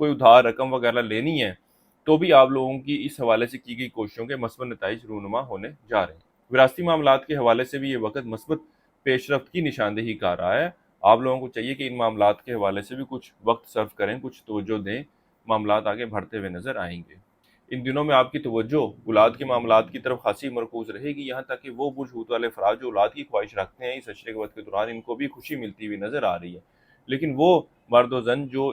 کوئی ادھار رقم وغیرہ لینی ہے تو بھی آپ لوگوں کی اس حوالے سے کی گئی کوششوں کے مثبت نتائج رونما ہونے جا رہے ہیں۔ وراثتی معاملات کے حوالے سے بھی یہ وقت مثبت پیش رفت کی نشاندہی کر رہا ہے۔ آپ لوگوں کو چاہیے کہ ان معاملات کے حوالے سے بھی کچھ وقت صرف کریں، کچھ توجہ دیں، معاملات آگے بڑھتے ہوئے نظر آئیں گے۔ ان دنوں میں آپ کی توجہ اولاد کے معاملات کی طرف خاصی مرکوز رہے گی، یہاں تک کہ وہ بوجھ ہوت والے افراد جو اولاد کی خواہش رکھتے ہیں اس عشرے کے وقت کے دوران ان کو بھی خوشی ملتی ہوئی نظر آ رہی ہے، لیکن وہ مرد و زن جو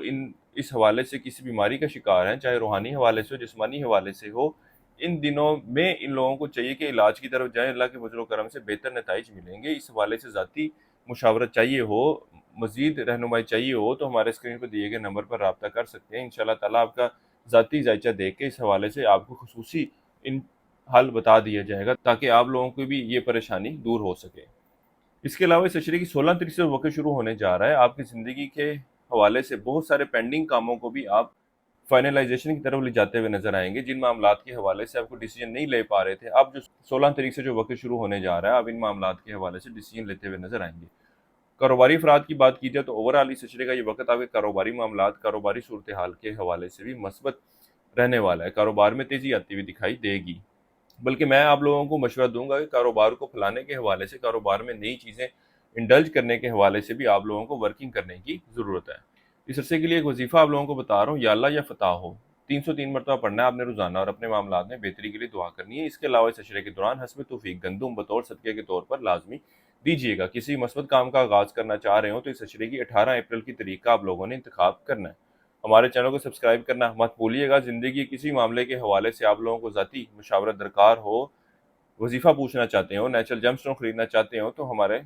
اس حوالے سے کسی بیماری کا شکار ہیں، چاہے روحانی حوالے سے ہو جسمانی حوالے سے ہو، ان دنوں میں ان لوگوں کو چاہیے کہ علاج کی طرف جائیں، اللہ کے فضل و کرم سے بہتر نتائج ملیں گے۔ اس حوالے سے ذاتی مشاورت چاہیے ہو، مزید رہنمائی چاہیے ہو تو ہمارے اسکرین پر دیے گئے نمبر پر رابطہ کر سکتے ہیں۔ انشاءاللہ تعالیٰ آپ کا ذاتی ذائچہ دیکھ کے اس حوالے سے آپ کو خصوصی ان حل بتا دیا جائے گا تاکہ آپ لوگوں کو بھی یہ پریشانی دور ہو سکے۔ اس کے علاوہ اس عشرے کی 16 تاریخ سے وقت شروع ہونے جا رہا ہے۔ آپ کی زندگی کے حوالے سے بہت سارے پینڈنگ کاموں کو بھی آپ فائنلائزیشن کی طرف لے جاتے ہوئے نظر آئیں گے۔ جن معاملات کے حوالے سے آپ کو ڈیسیجن نہیں لے پا رہے تھے، اب جو 16 تاریخ سے جو وقت شروع ہونے جا رہا ہے، آپ ان معاملات کے حوالے سے ڈیسیجن لیتے ہوئے نظر آئیں گے۔ کاروباری افراد کی بات کی جائے تو اوورآل اس سلسلے کا یہ وقت آپ کے کاروباری معاملات، کاروباری صورتحال کے حوالے سے بھی مثبت رہنے والا ہے۔ کاروبار میں تیزی آتی ہوئی دکھائی دے گی، بلکہ میں آپ لوگوں کو مشورہ دوں گا کہ کاروبار کو پھیلانے کے حوالے سے، کاروبار میں نئی چیزیں انڈلج کرنے کے حوالے سے بھی آپ لوگوں کو ورکنگ کرنے کی ضرورت ہے۔ اس عرصے کے لیے ایک وظیفہ آپ لوگوں کو بتا رہا ہوں، یا اللہ یا فتح ہو 303 مرتبہ پڑھنا ہے آپ نے روزانہ، اور اپنے معاملات میں بہتری کے لیے دعا کرنی ہے۔ اس کے علاوہ اس عشرے کے دوران حسب توفیق گندم بطور صدقے کے طور پر لازمی دیجیے گا۔ کسی مثبت کام کا آغاز کرنا چاہ رہے ہوں تو اس عشرے کی 18 اپریل کی تاریخ کا آپ لوگوں نے انتخاب کرنا ہے۔ ہمارے چینل کو سبسکرائب کرنا مت بھولیے گا۔ زندگی کے کسی معاملے کے حوالے سے آپ لوگوں کو ذاتی مشاورت درکار ہو، وظیفہ پوچھنا چاہتے ہو، نیچرل جیم اسٹون خریدنا چاہتے ہو تو ہمارے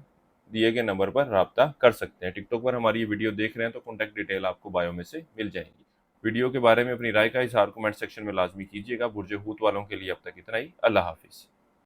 دیے گئے نمبر پر رابطہ کر سکتے ہیں۔ ٹک ٹاک پر ہماری یہ ویڈیو دیکھ رہے ہیں تو کانٹیکٹ ڈیٹیل آپ کو بایو میں سے مل جائیں گی۔ ویڈیو کے بارے میں اپنی رائے کا اظہار کمنٹ سیکشن میں لازمی کیجیے گا۔ برج حوت والوں کے لیے اب تک اتنا ہی۔ اللہ حافظ۔